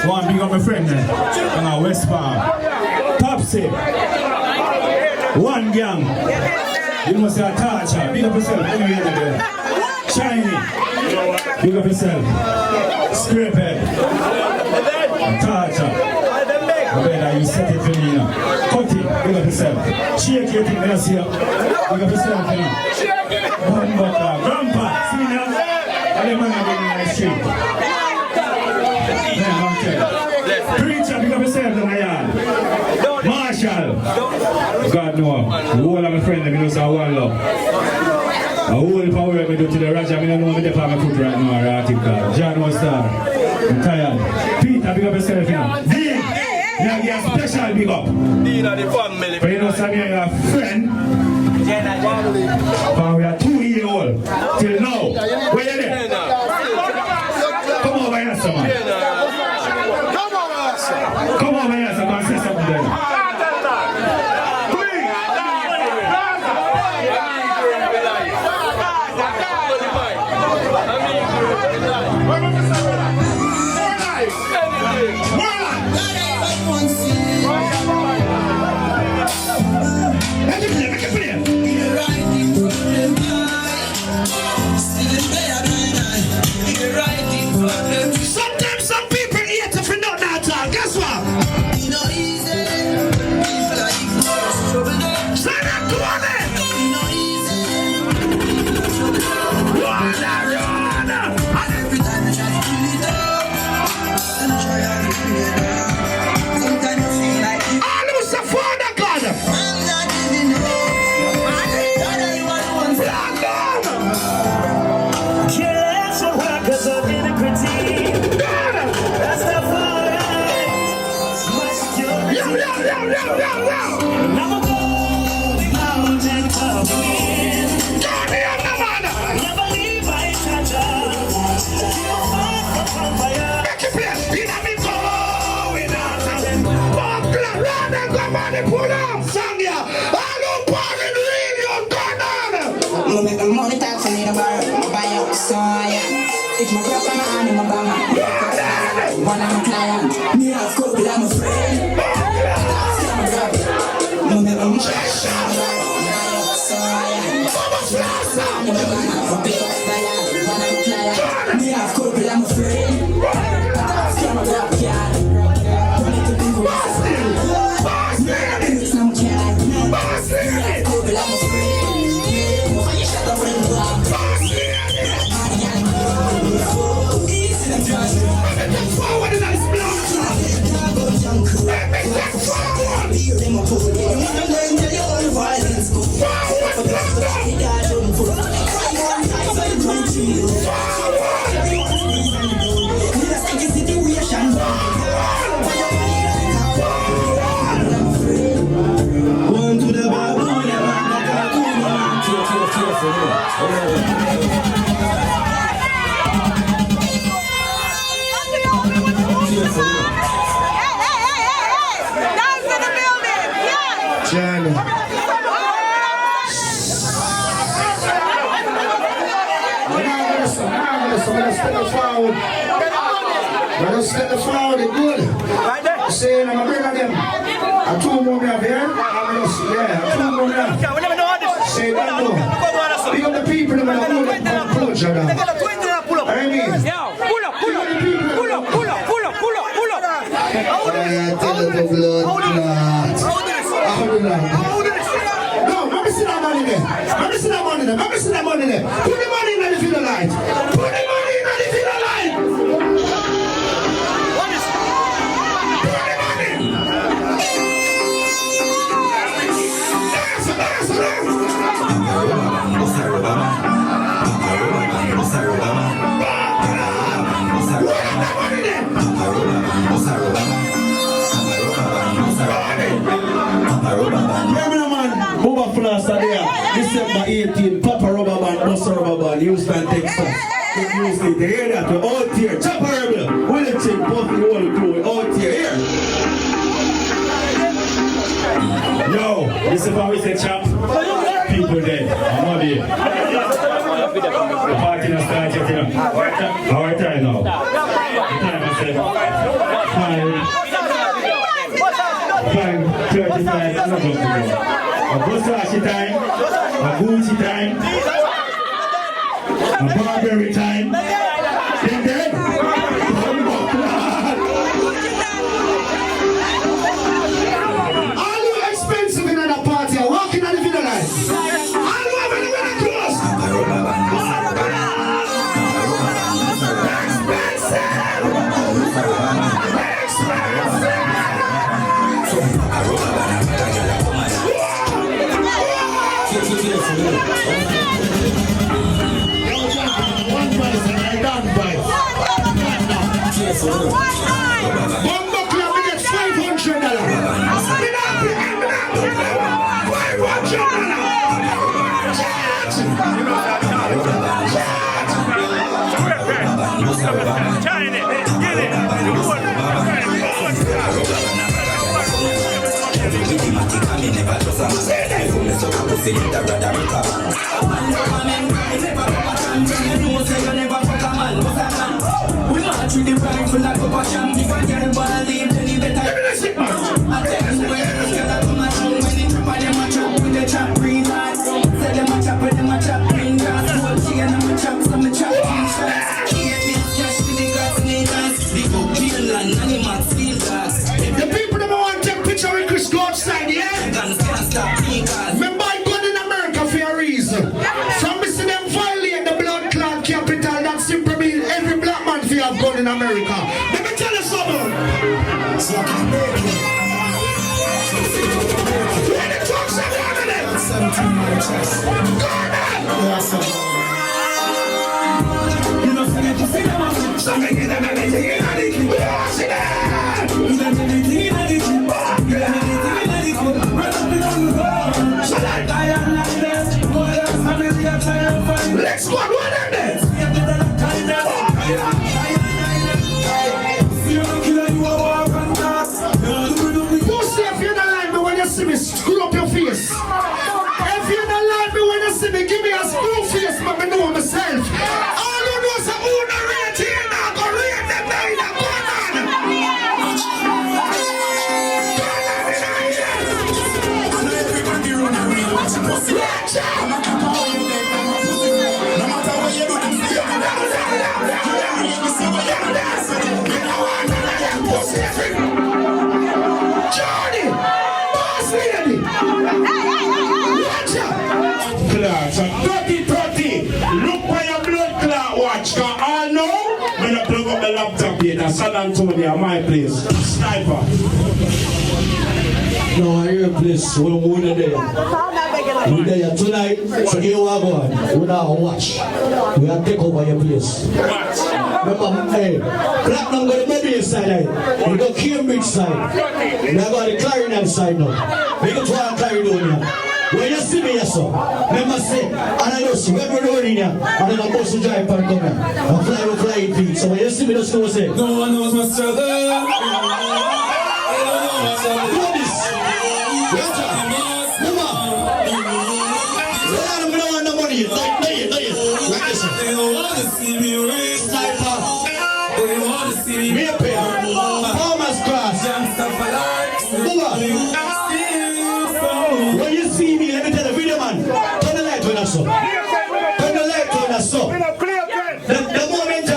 One big up my friend there. On our West Palm. Popsy. One gang. You must say a torture. Big up yourself. Shiny. Big up yourself. Scrapehead. Torture. Better you set it for me now. Cut it. Big up yourself. Shake your thing. Let us see you. Big up yourself now. Bumbuckler. Grandpa. See me now? And the man are going in the street. Preacher. Big up yourself in the yard. Marshall. God know. The whole of my friend, they know say one love. The whole power I do to the Raja, I don't know what the power I put right now, article. John was there. I'm tired. Peter, big up yourself, you know. Dean, you have a special big up. Dean of the family. But you know, some of your friend, but we are 2 years old till now. Where you there? Come over here, sir, man. Come over here, sir, man. Say something there. Sometimes some people hate if you know that. Guess what? Never go mountain climbing. Never leave my cha-cha. Make it play. You know me going out. Pull up, song ya. I don't party in radio, turn on. I'ma make my money talk for me to borrow. I'ma buy out the soy. It's my girl, my man, and my bama. One of my client. Me have couple, I'm a friend. I'ma make my money talk for me to borrow. Buy out the soy. I'ma pick up fire. One of my client. Me have couple, I'm a friend. I'm a rap cat. Run it to people. It's not my cat. Me have couple, I'm a friend. Shut up and block. Forward in this block. Make that forward. One to the Bible. Johnny. Let's step forward, good. Say, I'm a bring again. I two more here. Two more say that no. Pick up the people in the closure now. I mean, no, let me see that money there. Let me see that money there. Let me see that money there. Put the money in the field light. Put the money in the field light. What is Bubba Floss are there. December 18, Papa Rubber Band, Buster Rubber Band, Houston, Texas. Houston, they hear that? We're out here. Chopper Rebel, Willie Chick, Buffy, all the crew, we're out here. Here. Yo, this is how we say chop. People dead. I'm not here. The party not started yet, you know. Our time now. The time I said 5:35. A Versace time, a Gucci time, a Burberry time. Then all you expensive in a party are walking on the video line. All you have anywhere close. Bumbo Club, we get $500. We march with the rifle like a passion. If I can't believe, then you better. I tell you where it's gonna come at you. When it's up, them a chop with the chop green light. Say them a chop with them a chop green grass. Gold chain and a chop, some a chop t-shirts. Here this cash with the gas niggas. Big up Greenland, animals, steel gas. The people that want to take picture with Chris go outside, yeah? Guns can't stop niggas. Remember I got in America for a reason. From missing them violate the blood clot capital, that simply means every black man fi have gun in America. Let me tell you something. So I can make it. When the trucks are running it. Something in my chest. Yes, You know, forget to see them out. Something in the everything in the kitchen. You know, everything in the kitchen. Next one, what are they? You say if you're not like me when you see me, screw up your face. If you're not like me when you see me, give me a screw face, but me know myself. All you know is I'm gonna rate here now, go rate them now in the Johnny, boss lady. Watch out. Class, so 30-30. Look for your blood clot watch. Cause I know when I plug up the laptop here, that's San Antonio, my place. Sniper. No, I hear a place where we're there. We're there tonight, so here we are going. We're now watch. We have to take over your place. Remember, hey, Platinum got the Mobile side, we got Cambridge side. We got the Clarendon side now. We got to our Clarendon. When you see me, yes, sir, remember say, and I know, see, when we're rolling here, and then I'm supposed to drive and come here. I'm flying feet. So when you see me, just know say, No one knows my struggle. When you see me, let me tell the video man, turn the light on us up. Turn the light on us up. The moment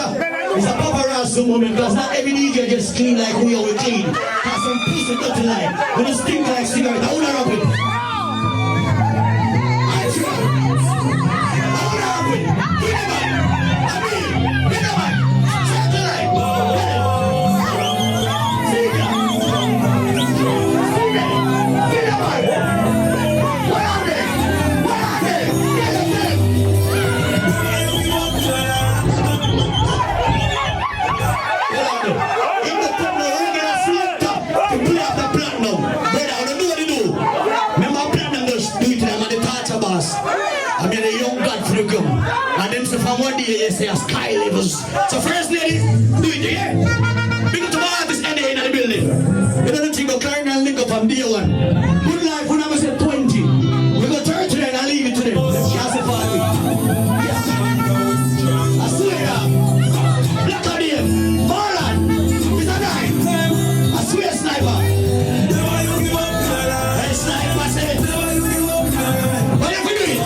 is a paparazzi moment, because not every DJ just clean like we always clean. Because some piece of dirty life, when you stink like cigarette, I wanna rub it. I mean, a young God for the gum. And then so from one day, you say a sky levels. So first lady, do it here. Big up to my artist and in the building. You don't think of Clarendon and link up from day one. Good life when I was at 20. We go 30 and I leave it to them. That's a party. Yes. I swear. Black on here. Marlon. Mr. Nine. I swear, sniper. Hey, sniper, say. What are you doing?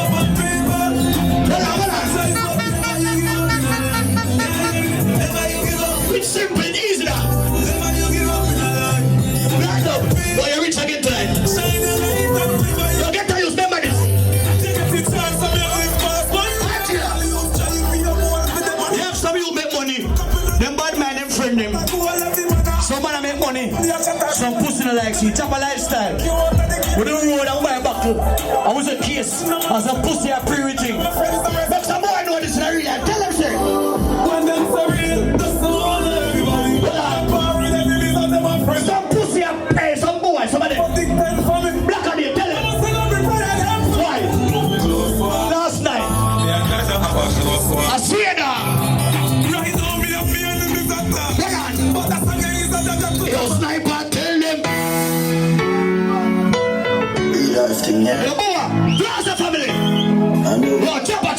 It's simple and easy now. Black up. Boy, you're rich again tonight. You get to use remember this. You have some you make money. Them bad man, them friend them. Some man make money. Some pussy no like see. Chop a lifestyle. We don't road and buy a buckle. I was a case as a pussy a pre-reaching. But some boy know this is a real life. Tell them say. When them so real, that's the one everybody. Some pussy a pay some boy, some of them. Black on them, tell them. Why? Last night. I swear that. Yo, sniper, tell them. Yo, boy, where's the family? Yo, chopper.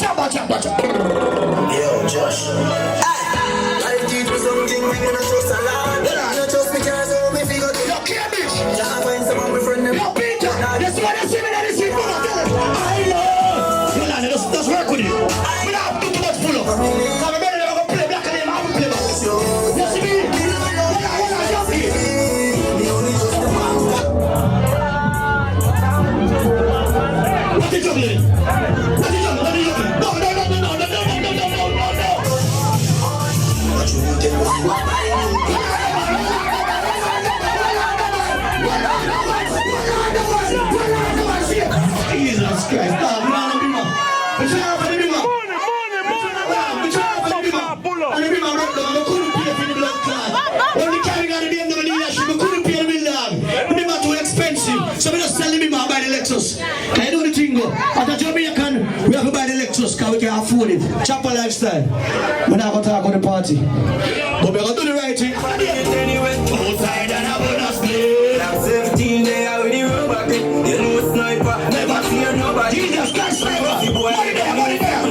Yo, Josh. I teach you something, we gonna trust a lot. You don't trust me, can't hold me, figure it. Yo, Cambridge. Can't find some of my friend them. Yo, Peter. This one you see me, that is it. I know. You know, just work with it. We don't have too much pull up. I'm ready to go play black and them, I'm play back. You see me? What is juggling? What is juggling? No. Chopper lifestyle. We're not gonna talk on the party. But we're gonna do the right thing. Outside and a bonus play. I'm 17 there with the rubber grip. You know sniper, never fear nobody. Jesus Christ, sniper! Money there, money there!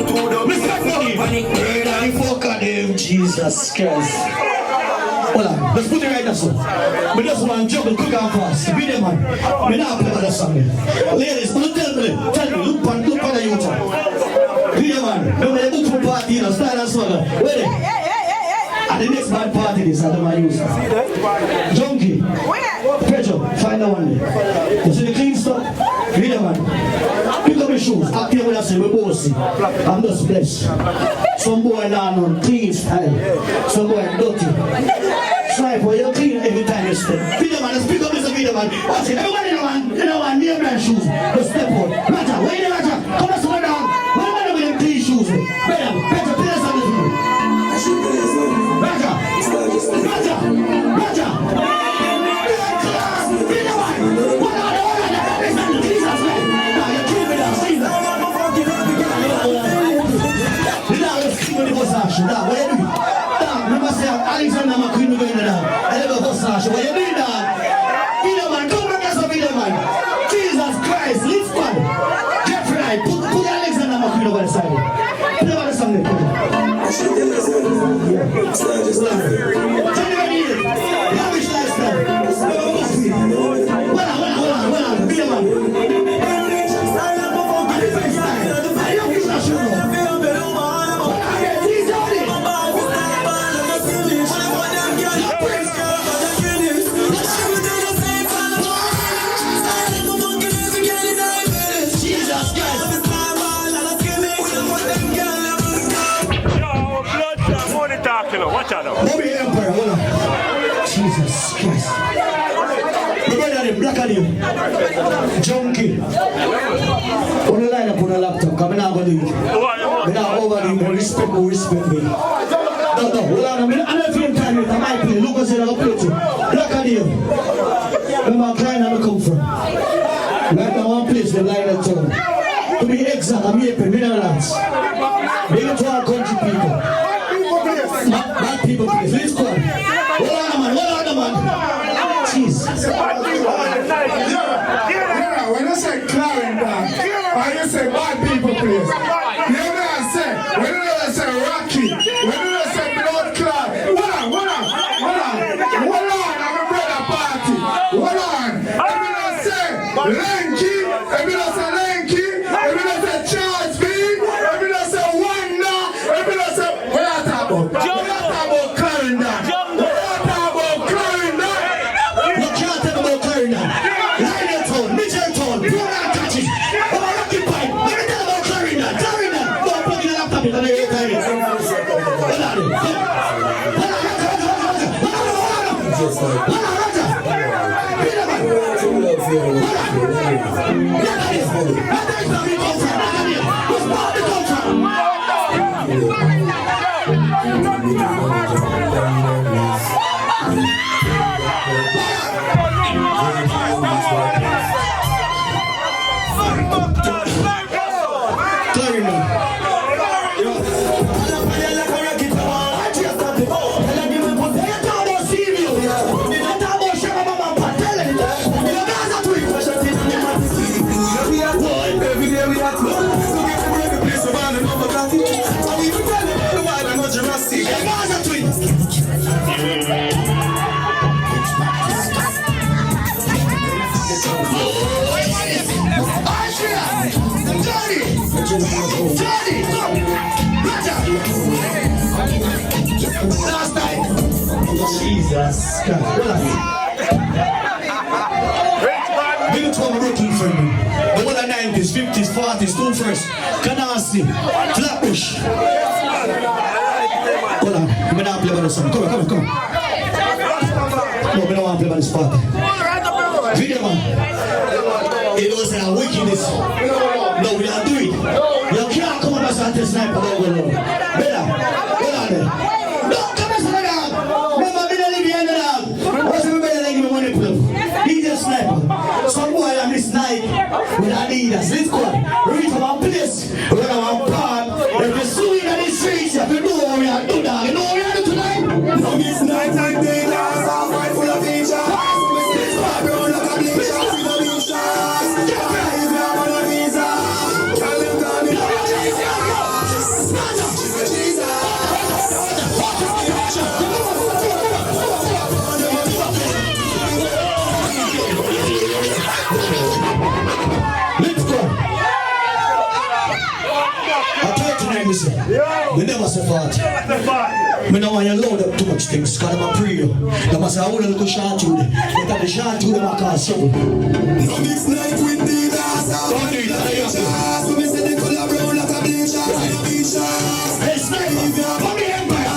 Respect money! Panic, fuck on them, Jesus Christ. Hold on, let's put it right now, sir. We just want to juggle quick and fast. Be there, man. We not play that song. Ladies, look, tell me, look on the YouTube. Be there, man. Remember the book for party, you know, style and swagger. Wait there. And the next bad party is I don't use. Junkie. Pedro, find that one there. You see the clean stuff? Be there, man. Pick up your shoes. Up here when I say we're bossy. I'm just blessed. Some boy down on clean style. Some boy dirty. Sniper, you're clean every time you step. Video man, let's pick up this video man. Watch it, everybody know man, near brand shoes. Just step out. Raja, where you Raja? Come on, slow down. What about with them clean shoes? Better, play this on this video. Raja, Raja, Raja. Video man, what are the it's not the Jesus man. Now you're killing me now, Jesus. Let's see what the boss action. Now, what are you doing? Remember say Alexander McQueen going down. I never go sash. What you doing now? Video man, come back as a video man. Jesus Christ, lift one. Get right. Put Alexander McQueen over the side. Put over the song there. Tell me what it is. Lavish lifestyle. Hold on. Video man. I don't use that show. Watch out now. Bobby Emperor, hold on. Jesus Christ. The brother, the black and him. Junkie. On the line up on the laptop, come in, I'm going to do it. I'm not over him, respect me. No, hold on. I'm not feeling time with my play. Look what's in our play too. Black and him. Remember, I'm crying and I come from. Right now, one place, the line of town. To be exact, I'm here, Netherlands. Big up to our country people. Bad people, please. Let's go. Hold on, man. Jeez. Yeah, when you say Clarendon, or you say bad people, please. You know what I say? When you say Rocky, when you say Blood Clot, hold on, I'm a brother party. Hold on. If you don't say Lenky, if you don't say Lenky, if you don't say Charles B, if you don't say Wanda, if you don't say, what are you talking about? Jesus Christ. Big up to our rookie friend. The one of the 90s, 50s, 40s, two first. Canarsie, Flatbush. Hold on, we don't play by the song. Come on. No, we don't want to play by this party. Video man. It was a wickedness. No, we don't do it. You can't come on us and test sniper. Better. Hold on there. No, come on, son. Remember, we don't leave you in the dog. What's the better than give me money, club? He's a sniper. Some boy on this night with Adidas. Let's go. Reach from our place. We're going to our part. If you're suing at this massive party. Me know why you load up too much things, cause I'm a pre you. You must have a little shot to them. But at the shot to them, I can't show. No mix night with the dance. Don't do it, So me say they collaborate like a beach. Hey, Sniper, come here, Empire.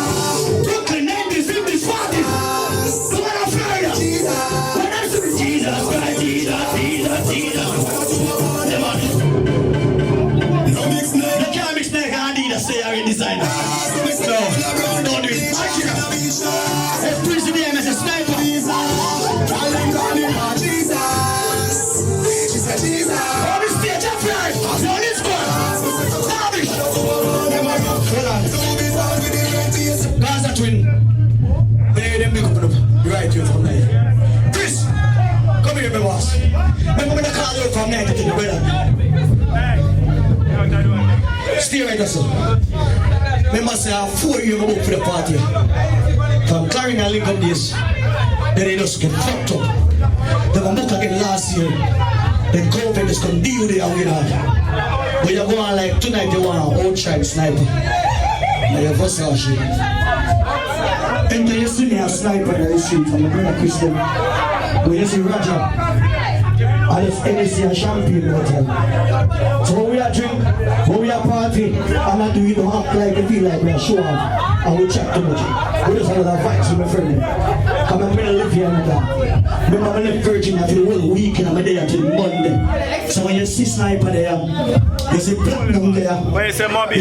Brooklyn, 90s, 50s, 40s. The one of Florida. When I say Jesus Christ, Jesus. No mix night. You can't mix neck and Adidas, say you're a designer. No, don't do it. Let's preach the name as a Sniper. Jesus. On the stage of life, on this one. Lavish. Gaza twin. When you them big up right here from there. Chris, come here, my boss. Remember when I call you from night to the brother? Stay right there, sir. Remember, say I have 4 years ago for the party. From carrying a link up this, then they just get fucked up. They were booked again last year. Then COVID is going to deal with it again. But you're going like tonight, you want an old tribe Sniper. Now you're Versace. And then you see me a Sniper in the street from the brother Christian. When you see Roger. And it's NSC and champagne hotel. So when we are drink, when we are party, and I do it, don't act like you feel like we are show off. And we chat too much. We just have another vibes with my friend. Come on, I'm gonna live here another. Remember I left Virginia for the whole weekend, I'm there till Monday. So when you see Sniper there, you see Platinum there, you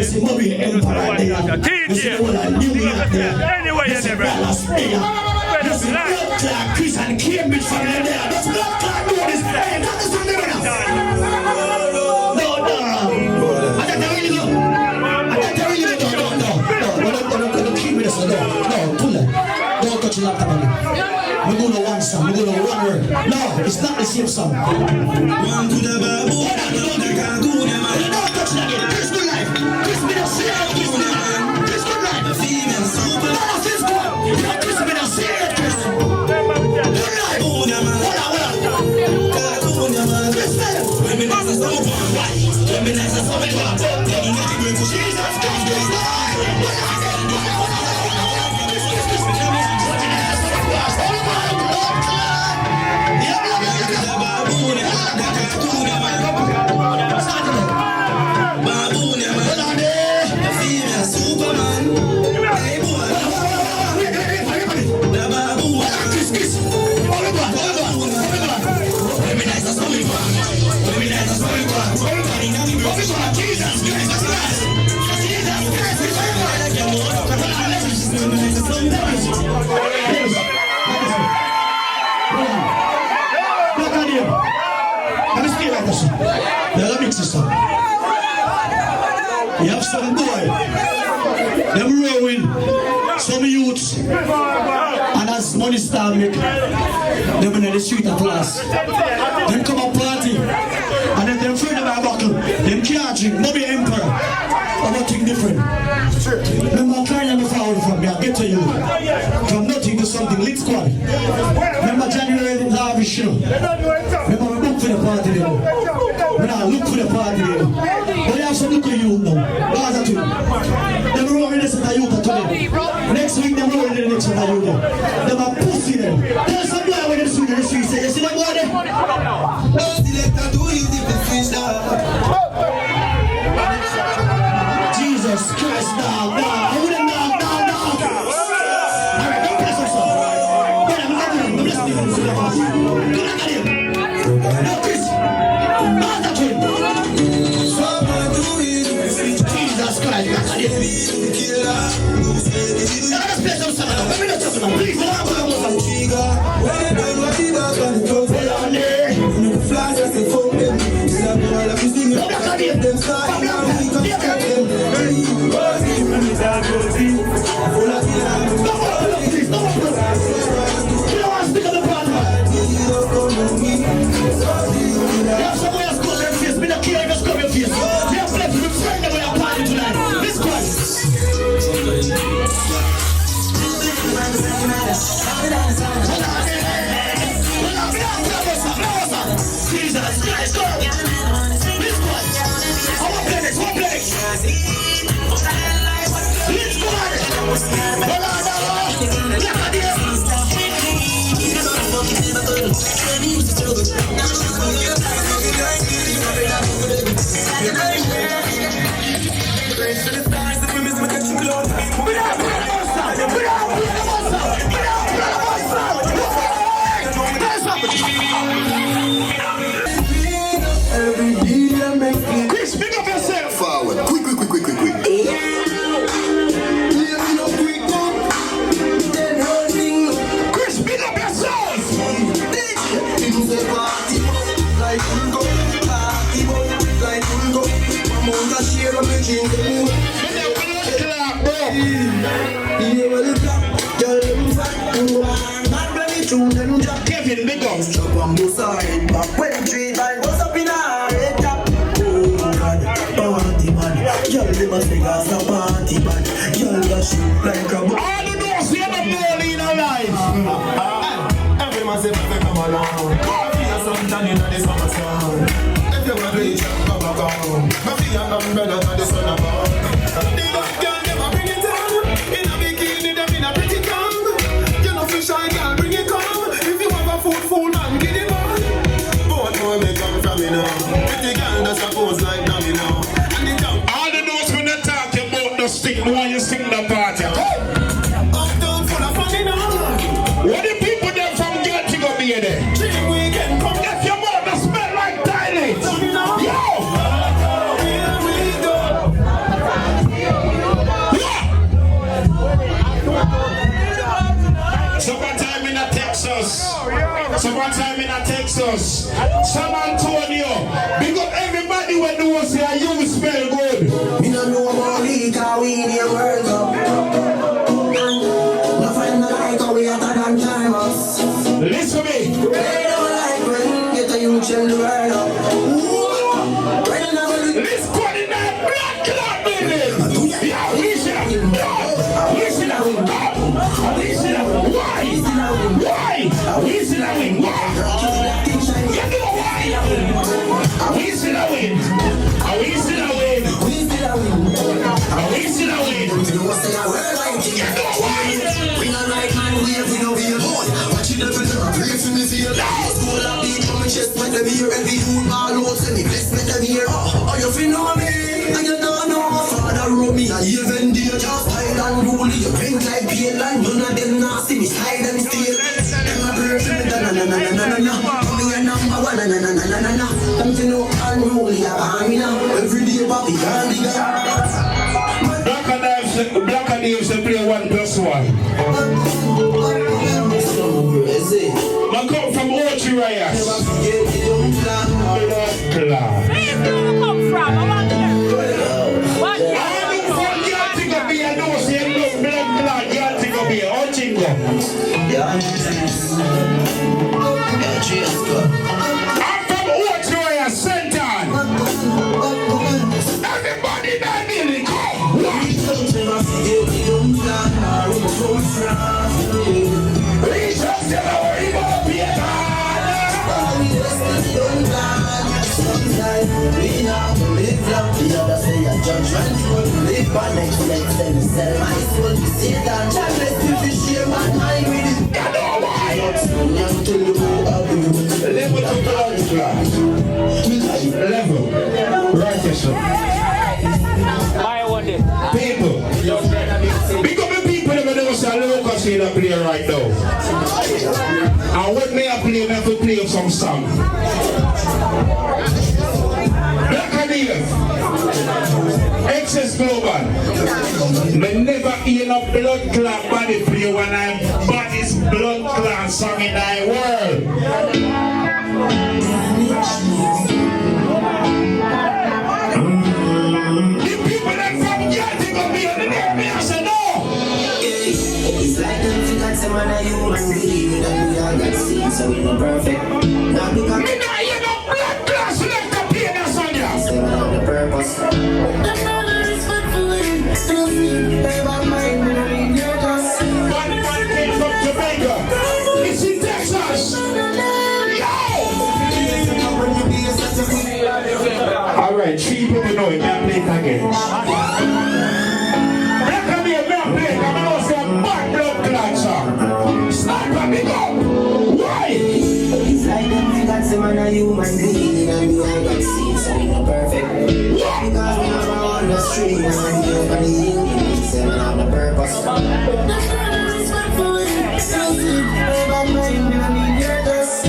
see Moby Empire there, you see the whole of New York there, you see Dallas there, you see Blood Clot Chris and Cambridge from there. That's Blood Clot do this. Hey, that is from there now. No. I thought they really go. No, keep me this. No, pull it. Don't touch the laptop on me. We're going to one song, we're going to one word. No, it's not the same song. One to the babu, don't touch that again. This good life. This been a serious this good life. This good life. The female super. No, this good. This been a serious Chris. Good life. Hold on. This better. Women as a song. Women as a song. Jesus Christ. You have some boy, them rowing, some youths, and as money start make, them in the street at last. Them come up party, and then them afraid of my buckle, them can't drink, Moby Empire, or nothing different. Remember I'm trying to forward from me, I'll get to you. From nothing to something, lit squad. Remember January Lavish show. Remember we book for the party there. When I look for the party there. But they have some look at you now. Gaza to them. Them rolling this at youth today. Next week them rolling the next at youth. Them are pussy them. Tell some boy when them swing in the street say, you see that boy there? Jesus Christ, dog. I wouldn't dog. Alright, don't press us up. I'm blessing you for the party. Good luck at him. Now Chris, Gaza to him. Jesus Christ, look at him. Now let's play some song. Let me not talk about please. Every day I make it. Chris, pick up yourself. Forward. Quick. Chris, pick up yourself. Things they party like Ulgo, party like Ulgo. Among the share of the jeans. Kevin, big up. Chop on both sides, back when tree line was up in our head top. Oh God, party man, y'all them a big as a party man. Y'all a shoot like a All the doors see them all in our life. every man say perfect come along. Coffee or something in the summer sun. If you want to reach out, come back home. Coffee and umbrella to the sun above. The bad girl never bring it down. In a bikini, them in a pretty gown. You know fish I can bring it come. If you have a food full man, get it on. But where me come from, you know. Pretty girl that's a pose like that, you know. And the town. All the doors when they talk about the stick, the one you sing the party. Uptown full of fun, you know. What the people there from Guilty go be there? Dream weekend come. If your mother smell like toilet. Yo! Here we go. Summertime in Texas. San Antonio. Big up everybody when they was here, you smell good. Me no know about league, how we in the World Cup. No friend no like how we hotter than timers. Listen to me. They don't like when get a youth change the world up. Right now we Let's put in that blood clot building. Yeah, listen up. Listen up. Listen up. Why? Listen up. Why? You know why? Listen up. Listen up. Listen up. you know what's the world like? You know why? We not like man, we know we boy. Watch it up in the pray for me feel. School of beat from my chest, when them here every youth all out, send me bless me them here. Oh, you feel know me? And you don't know my father wrote me. And even dear just hide and rule. You drink like beer and none of them not see me slide and steal. Them a pray for me, na. Come here number one, na. Come to know unruly, I'm me now. Every day, Bobby, I'm the Black and Dave say play 1+1. I come from Ochi Rayas. Where you come from? I want to know. What? I look for Galtic up here. I know say look blood clot Galtic up here. Ochingo. I'm from Ochi Rayas, Senton. Everybody that nearly come. We just never worry about Peter. We now live long, the other say a judgment road. Live by next them sell my soul to Satan. Let me be share my mind with it. You know why? Young to the Level to blood clot. Level. Righteousness. People. Big up the people that know say Lucas in a play right now. And what may I play? I have to play some song. Black and Dave. Excess Global. Me never hear no blood clot body play when I'm body's blood clot song in the world. It's like them feel like some man a human being. And we all got seen, so we not perfect. Not because Me not hear no blood clot select a play that song ya. seven on the purpose. Bad mind, we don't need your dust. Bad man came from Jamaica. It's in Texas. Alright, 3 people know it. Now play it again. Black and Dave, now play it. I'm going to say a bad blood clot song. Sniper, big up. Why? It's like them feel like some man a human being. And we all got seen, so we not perfect. Because we never on the street. And we over the hill. Seven on the purpose. Bad mind, we don't need your dust.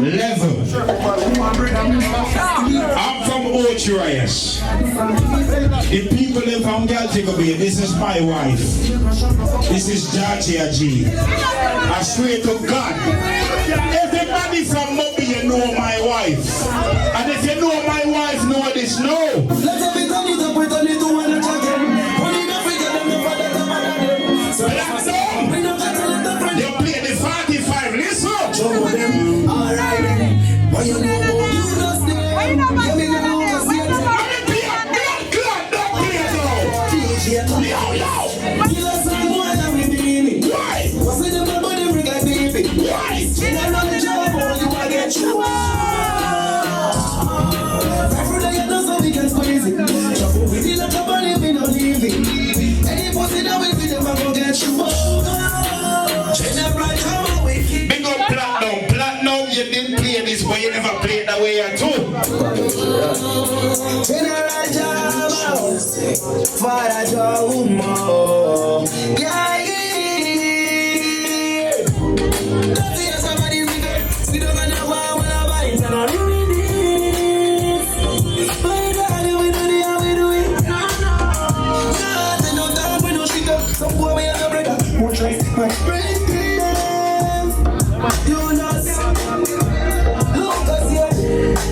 Level. I'm from Ocherias. The people in from Galticobe, this is my wife. This is Georgia G. I swear to God, everybody from Mobi, you know my wife. And if you know my wife, know this, no. You play the 45, listen. Why you know you just there? Why you know about Give me the numbers, Why you know about you love some more than we believe. Why? What's in the body bring like baby? Why? When I run the job, you want to get you. Every day you know some weekends crazy. Trouble with you like a body, we don't leave it. Any pussy that we feel, never go get you. General, come on, we keep. Big up Platinum. Platinum, you didn't play this, but you never played that way at all. General Jama, Father Jama, yeah, yeah. Don't see somebody we don't know why we're not buying and I'm doing this. But darling, we do the how we do it. Nothing no time, we no shit up. Some boy we are break up. More try, my friend. You know, look us here.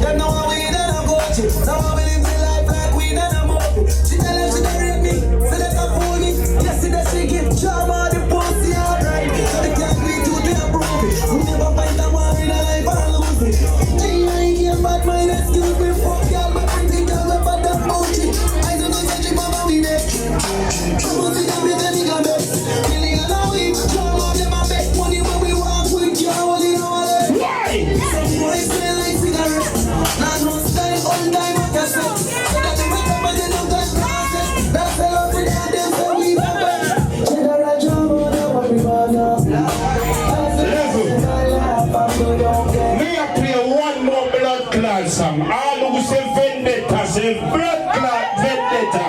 Them know how we done a coach. Now how we live the life like we done a movie. She tell us she don't rape me, so let her fool me. Yesterday she give Jama the pussy alright. So they can't beat you to approve it. We never find a one in a life and lose it. G.I. came back, my excuse me. Fuck y'all, but I think y'all are bad and bullshit. I don't know such a mama we there. I'm gonna see them with the nigga best. Million a week, Jama them a bet money when we walk with you. Only know that. Why? Some boys smell like cigarettes. Now no style, all time I can say. So that the wake up and they don't touch process. That's the love with that them say we have it. General Jama, now what we wanna. Me a play one more blood clot song. All who say vendetta, say blood clot vendetta.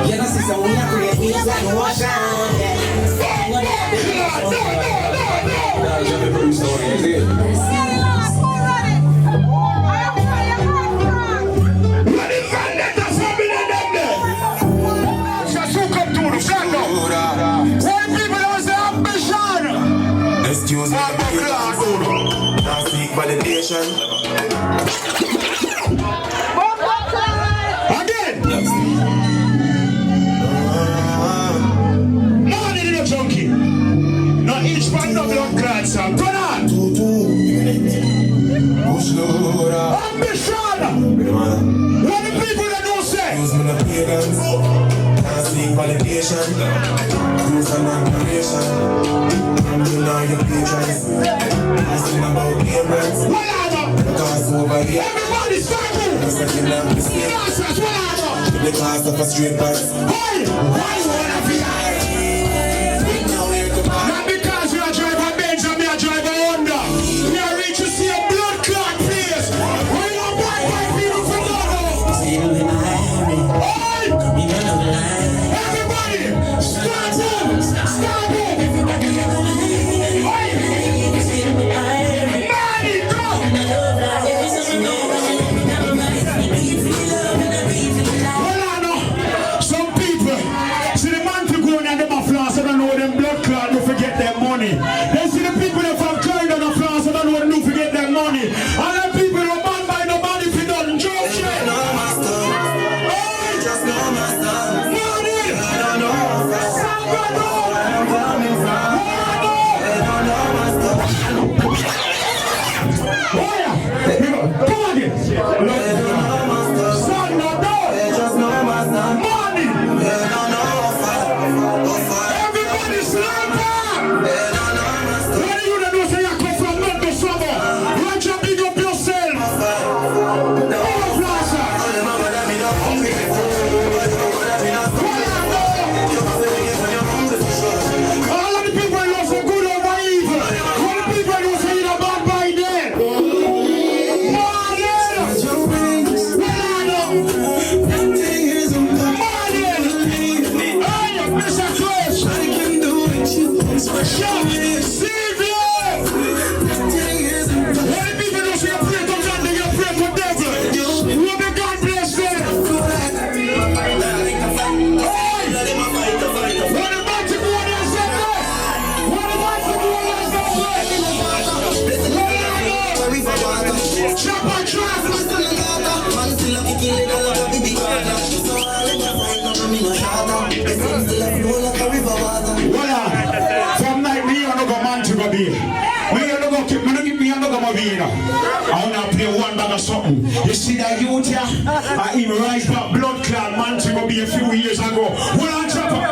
You know, sister, we are creating music and wash out. What is vendetta something in them there? So who come to the front now? Why people don't say ambition? Excuse me, now seek validation. Again. Morning in a junkie. Not each man no blood clot song. Turn on. Ambition. What the people that don't say? Use me the pagans. Now seek validation. Use an admiration. I'm doing all your patrons. Asking about payments. What are they? Because over here. Everybody start it. I'm second up the same. Dancers, what are they? The cost of a straight pass. Hey, why you wanna be high? Not because you are driving Benz and me a driving Honda. We are reach to see a blood clot place. We don't buy people from Honda. Hey, everybody, stand up, stand up. Hey, money, Well, I know some people see the man to go and them a floss. I don't know them blood clot. Don't forget their money. They see the people that from Clyde and a floss. I don't know them don't forget their money. And them people don't man by nobody if you don't joke shit. Hey, Just know my son. money. I don't know. Salvador. Where I'm coming from. They don't know my stuff. Oh yeah. Come on again. They don't know my stuff. Salvador. They just know my son. Money. They don't know how far. Everybody slap up. They don't know From night me and go man to go be. Me and go keep me and go be. I wanna play one bag of something. You see that youth here? I even rise back blood clot man to go be a few years ago. Hold on, chopper.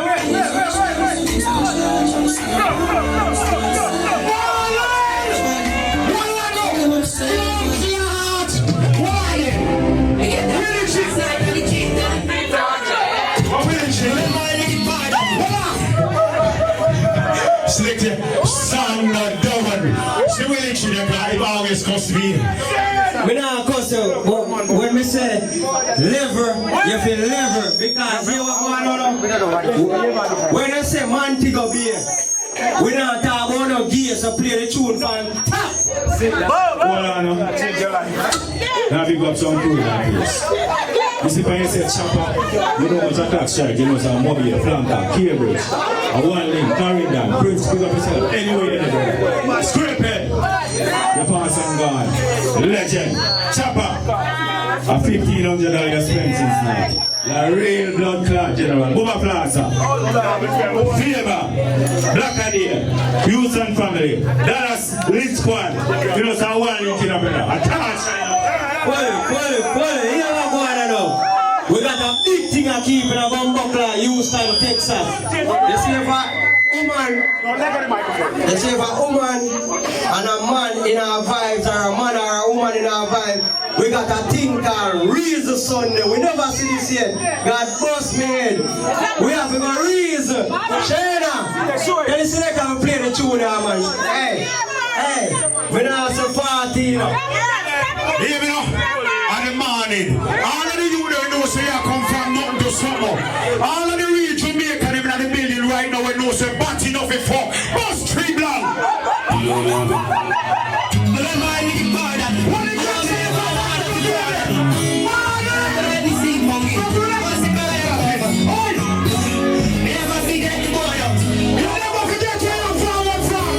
Select son of Dovan. She will let you there, but it always costs me. Me nah cuss you, but when me say liver, you feel liver. Because you what man when I say man to go beer, we not talk about no gear, so play the tune from top. Hold on, now we got some food like this. You see, when you say chopper, you know what's a tax strike, you know some mobile, planter, cables, a one link, carrying down, Prince, pick up yourself, anyway, anyway. Scrape it, the pass and gone, legend, chopper, a $1,500 expenses now. The real blood clot general, Bubba Plaza, Fever, Black Idea, Youth and Family, Dallas, Lead Squad, you know some one link in a brother, a touch. Well, you know what going on now? We got a big thing to keep in a Bumbuckler, Houston, Texas. You see if a woman and a man in our vibes, or a man or a woman in our vibe, we got a thing called Reason Sunday. We never see this yet. God bust me head. We have to go Reason. Shayna, can you select and play the tune now, man? Hey, we now have some party, you know. Here we know, in the morning, all of the youth there know say I come from nothing to something. All of the real Jamaican them in the building right now we know say bat enough before. Bust tree blank. But I'm my nigga bad. What are you saying about that? Never forget the boy. You never forget where I'm from.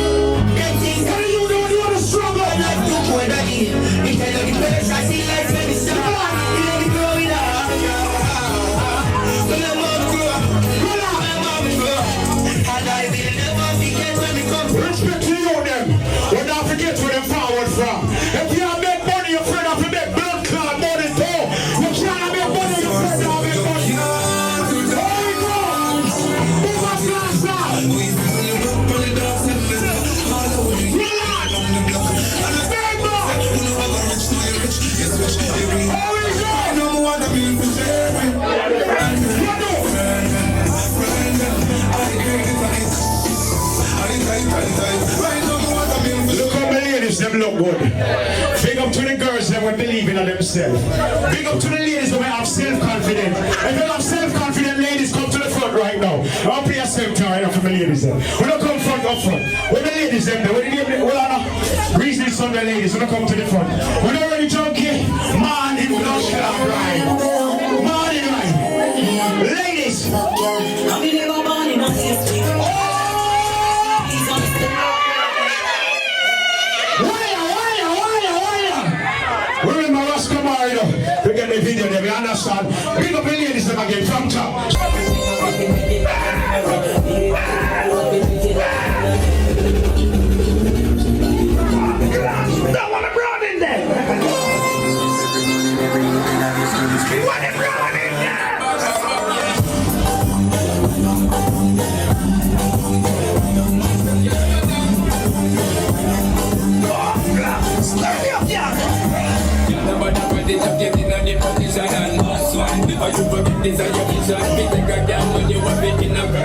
Them things that you don't want to struggle. Like you boy that here. We tell you the best I see life when it's done. You know the growing up. When I'm up grow. And I will never forget when we come. Respect to you them. We'll not forget where them forward from. If you have make money, your friend have to make blood clot money too. You can't make money, your friend have to make money. There we go. Move up, Plaza. Look how the ladies them look good. Big up to the girls that will believe in themselves. Big up to the ladies that will have self-confidence. If you have self-confident ladies, come to the front right now. I'll play a same time right for the ladies there. When I come front up front. When the ladies them there, when the ladies, well I know. Reason some of the ladies when I come to the front. When they're ready junkie, man in blood club right. Man in right. Ladies. Remember Roscoe Mario, we get the video there, we understand. Big up the ladies them again from top. Don't want to brown in there. Want it brown in there.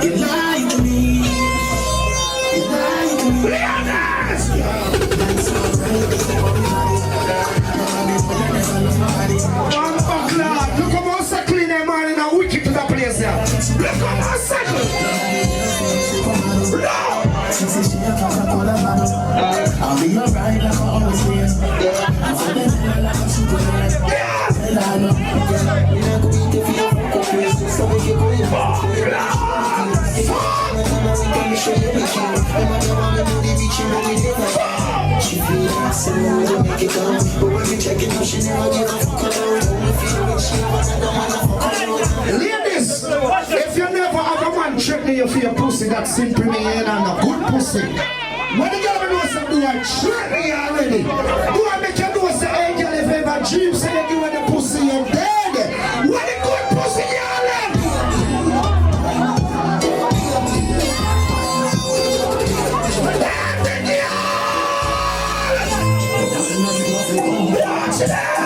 You lied to me. Look how much clean them man in a wicked to the place there. Look how much I'll be your ride like I always was. I'm feeling like I'm super nice. And I know, you're not going to feel fucking crazy. So we can go in fast. She feel like someone to make it come. But when you check it out, she never give a fuck around. Only feel when she wants to know how to fuck around. Ladies, if you never have a man threatening you for your pussy, that's simply me and a good pussy. When the girl knows that do I threaten you already? Do I make you know say, hey girl, if you ever dream say you give her the pussy, you're dead. What a good pussy you already? Watch it out!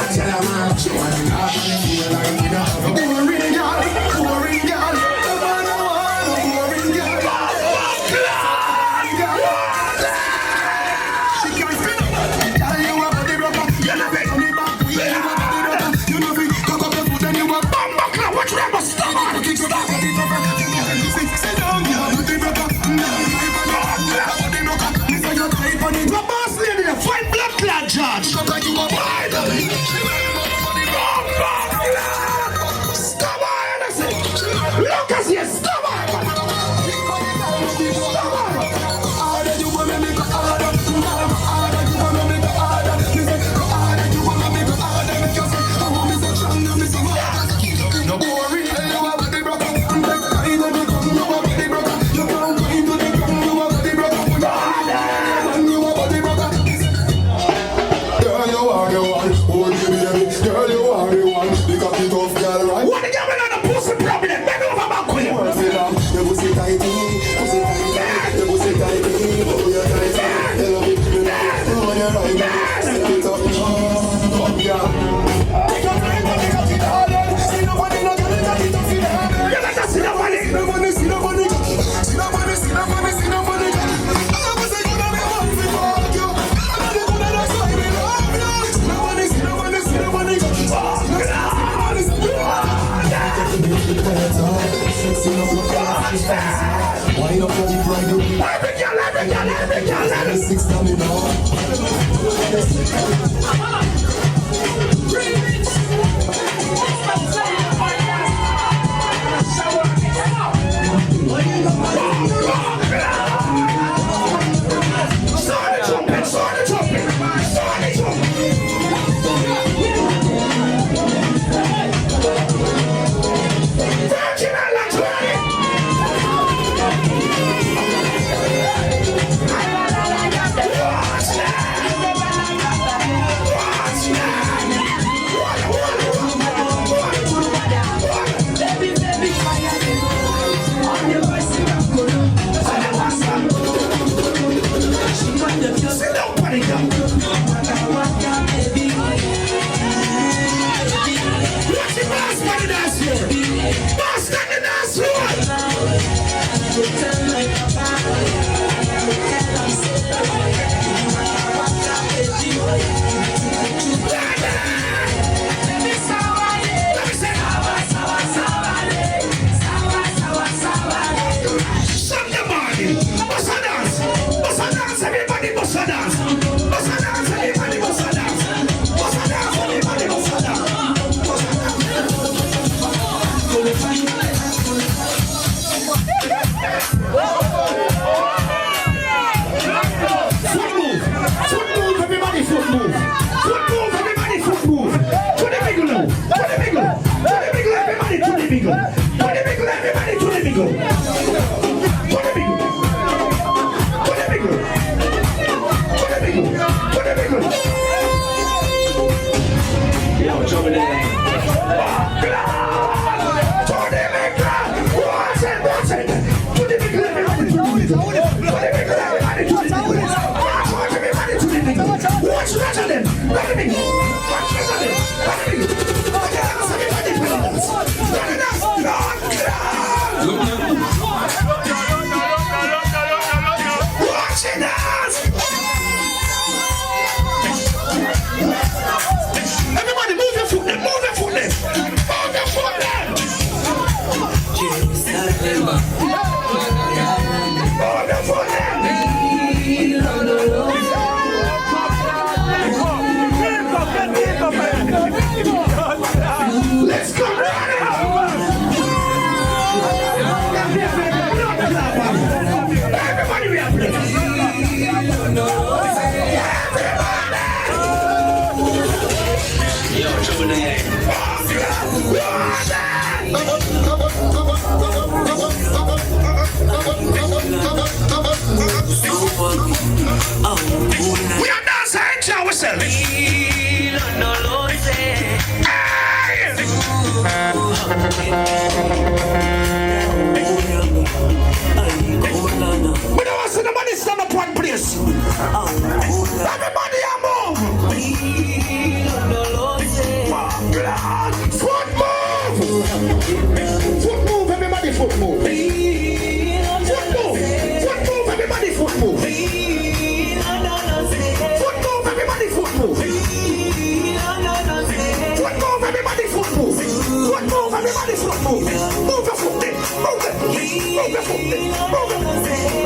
Watch We are dancing to ourselves. We don't see nobody stand up one place. Everybody a move. blood. Foot move. Foot move, everybody foot move. Foot move. Foot move, everybody foot move. Foot move, everybody foot move. Foot move, everybody foot move. Foot move, everybody foot move. Move your foot then. Move it. Move your foot then. Move it.